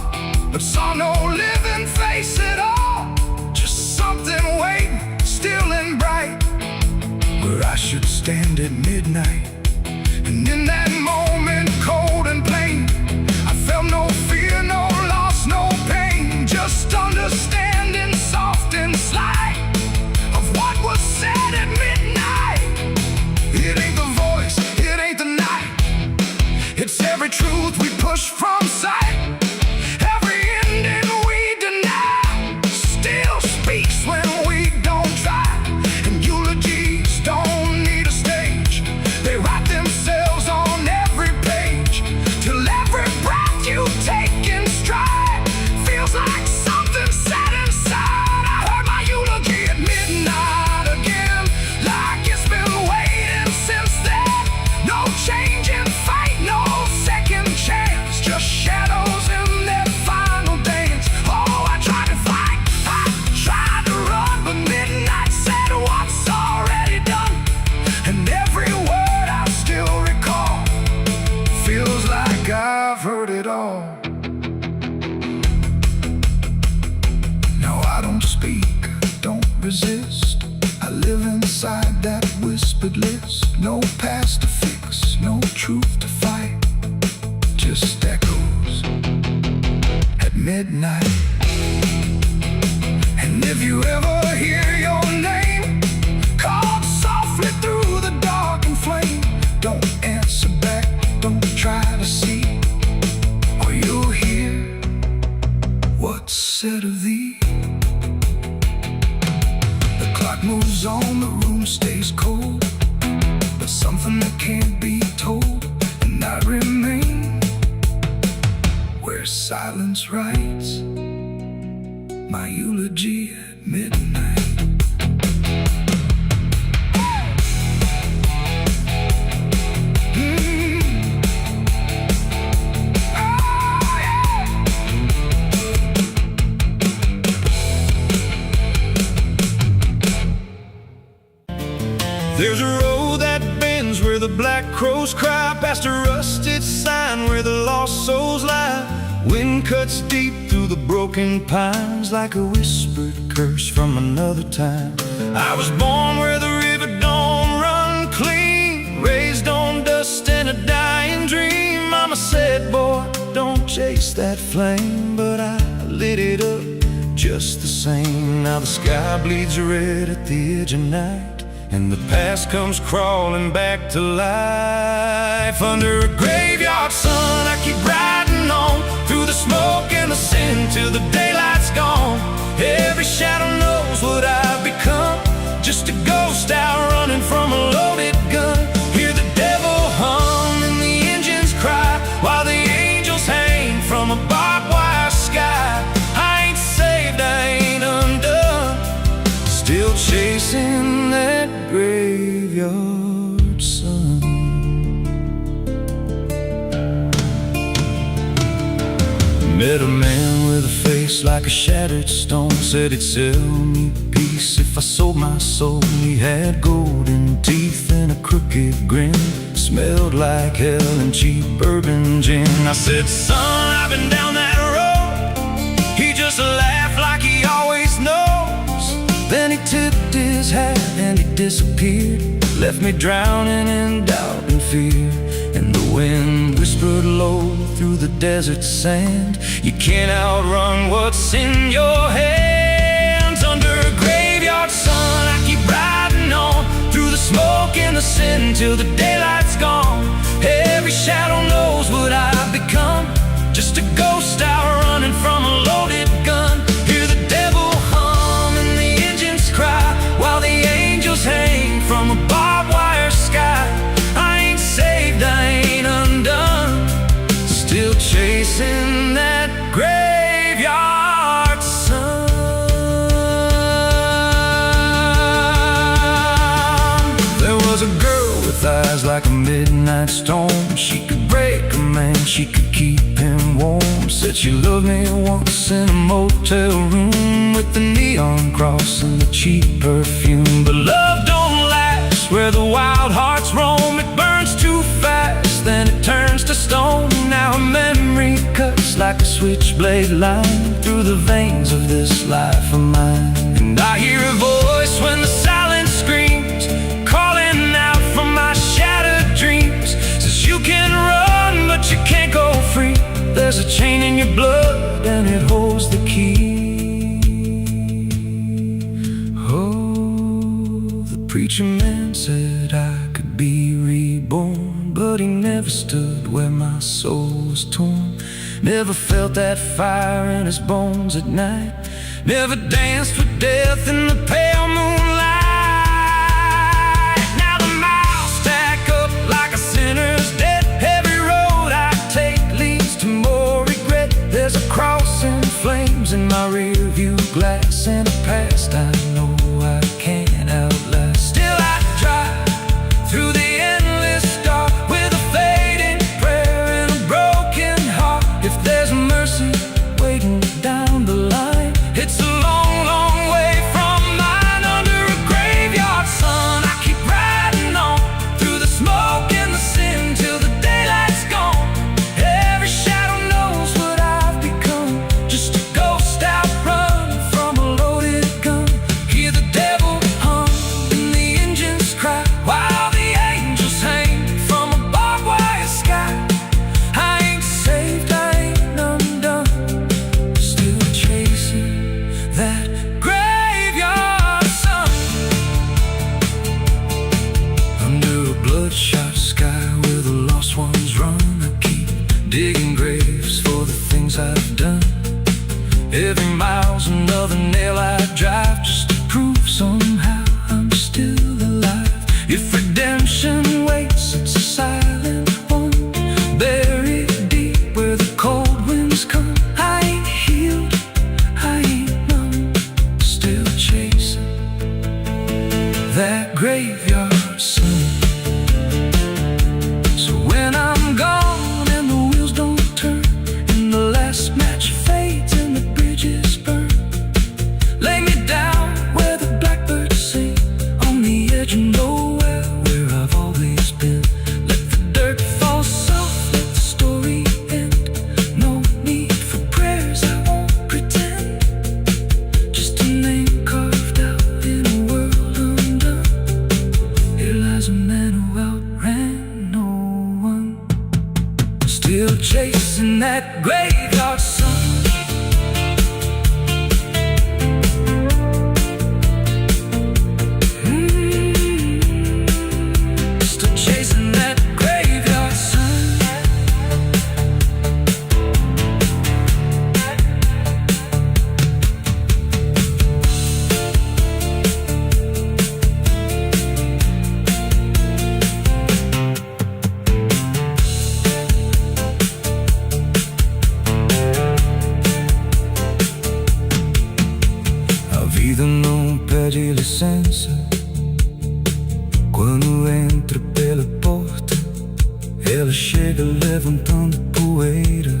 but saw no living face at all, just something waiting, still and bright, where I should stand at midnight. And in that moment, cold and plain, I felt no fear, no loss, no pain, just understanding, soft and slight, of what was said at midnight. It ain't the voice, it ain't the night, it's every truth we push from sight. Every ending we deny still speaks when we don't try. And eulogies don't need a stage, they write themselves on every page, till every breath you take in stride feels like something set inside. I heard my eulogy at midnight again, like it's been waiting since then. No change in fate, no second chance, just shadows in their final dance. Oh, I tried to fight, I tried to run, but midnight said what's already done. And every word I still recall feels like I've heard it all. Now I don't speak, don't resist, I live inside that whispered list. No past to fix, no truth to fight, just echoes at midnight. And if you ever hear your name called softly through the dark and flame, don't answer back, don't try to see, or you'll hear what's said of thee. The clock moves on, the room stays cold, but something that can't be told, and I remain where silence writes my eulogy at midnight. There's a road that bends where the black crows cry, past a rusted sign where the lost souls lie. Wind cuts deep through the broken pines, like a whispered curse from another time. I was born where the river don't run clean, raised on dust and a dying dream. Mama said, boy, don't chase that flame, but I lit it up just the same. Now the sky bleeds red at the edge of night, and the past comes crawling back to life. Under a graveyard sun, I keep riding on, through the smoke and the sin, till the daylight's gone. Every shadow knows what I've become, just a ghost out running from a loaded gun. Hear the devil hum and the engines cry, while the angels hang from a barbed wire sky. I ain't saved, I ain't undone, still chasing that graveyard face like a shattered stone. Said he'd sell me peace if I sold my soul. He had golden teeth and a crooked grin, smelled like hell and cheap bourbon gin. I said, son, I've been down that road. He just laughed like he always knows. Then he tipped his hat and he disappeared, left me drowning in doubt and fear. And the wind whispered low through the desert sand, you can't outrun what's in your hands. Under a graveyard sun, I keep riding on through the smoke and the sin till the daylight's gone. Every shadow knows what I've become, just a ghost out running from a loaded gun. Hear the devil hum and the engines cry, while the angels hang from a barbed wire sky. I ain't saved, I ain't undone, still chasing that graveyard sun. There was a girl with eyes like a midnight storm. She could break a man, she could keep him warm. Said she loved me once in a motel room, with the neon cross and the cheap perfume. But love don't last where the wild hearts roam. It burns too fast, then it turns to stone. Now a memory cuts like a switchblade line through the veins of this life of mine. And I hear a voice when the silence screams, calling out from my shattered dreams. Says you can run, but you can't go free. There's a chain in your blood and it holds the key. Oh, the preacher man said I could be reborn, but he never stood where my soul was torn. Never felt that fire in his bones at night, never danced with death in the pale moonlight. Now the miles stack up like a sinner's debt. Every road I take leads to more regret. There's a cross in flames in my rear view glass, and a past I know I can't outlast. Still I drive through the endless dark with a fading prayer and a broken heart. If there's mercy waiting down the line, it's a long, long way from mine. Under a graveyard sun, I keep riding on through the smoke and the sin till the daylight's gone. Every shadow knows what I've become, just a ghost out running from a loaded gun. Hear the devil hum and the engines cry, while the angels hang from a barbed wire sky. I ain't saved, I ain't undone, still chasing that graveyard sun. Under a bloodshot sky where the lost ones run, I keep digging graves for the things I've done. Every mile's another nail I drive, just to prove somehow I'm still alive. If redemption waits, it's a silent one, buried deep where the cold winds come. I ain't healed, I ain't numb, still chasing that graveyard sun. So when I'm gone and the wheels don't turn, and the last match fades and the bridges burn, lay me down where the blackbirds sing, on the edge of nowhere where I've always been. Let the dirt fall soft, let the story end. No need for prayers, I won't pretend, just a name carved out in a world undone. Here lies a man who outran no one, still chasing that graveyard sun. Still chasing that graveyard sun. A vida não pede licença quando entra pela porta. Ela chega levantando poeira,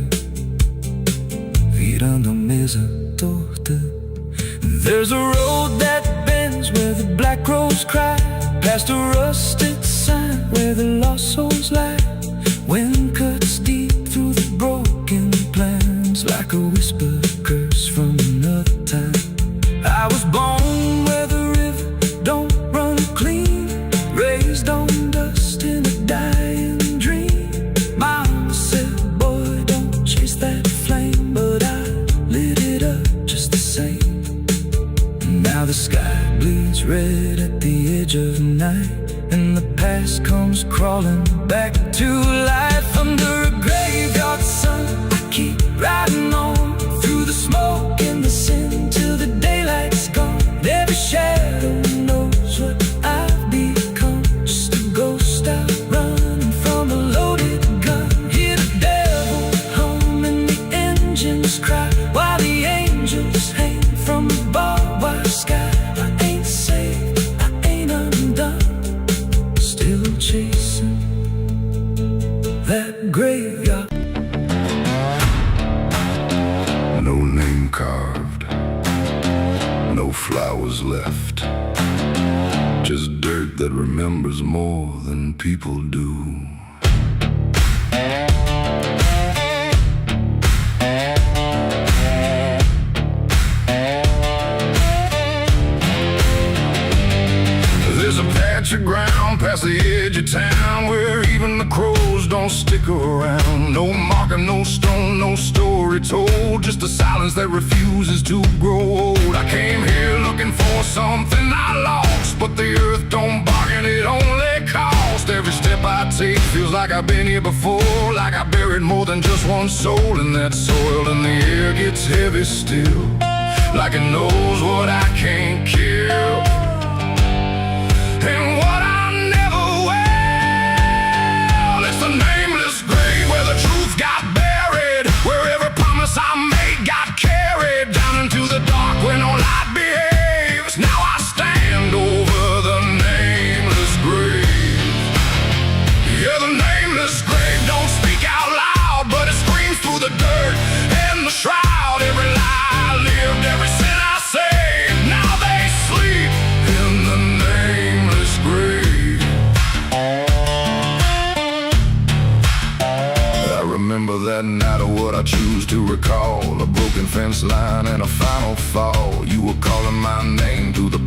virando a mesa torta. There's a road that bends where the black crows cry, past a rusted sign where the lost souls lie. Wind cuts deep through the broken plans, like a whispered curse from another time. I was born where the river don't run clean, raised on dust in a dying dream. Mama said, boy, don't chase that flame, but I lit it up just the same. Now the sky bleeds red at the edge of night, and the past comes crawling back to life. Under a graveyard sun, I keep riding on through the smoke and the sin till the daylight's gone. Every shadow knows what I've become, just a ghost out running from a loaded gun. Hear the devil hum and the engines cry, while the angels hang from the barbed wire sky. I ain't saved, I ain't undone, still chasing that graveyard. No name carved, no flowers left, just dirt that remembers more than people do. There's a patch of ground past the edge of town where even the crows don't stick around. No marker, no stone, no story told, just a silence that refuses to grow old. I came here looking for something I lost, but the earth don't bargain, it only cost. Every step I take feels like I've been here before, like I buried more than just one soul in that soil. And the air gets heavy still, like it knows what I can't kill, and what I never will. It's a nameless grave where the truth got buried, where every promise I made got carried down into the dark where no light behaves. Now I stand over the nameless grave. Yeah, the nameless grave don't speak out loud, but it screams through the dirt and the shroud. Every lie I lived, every sin I saved, now they sleep in the nameless grave. I remember that night of what I choose to recall, a broken fence line and a final fall. You were calling my name through the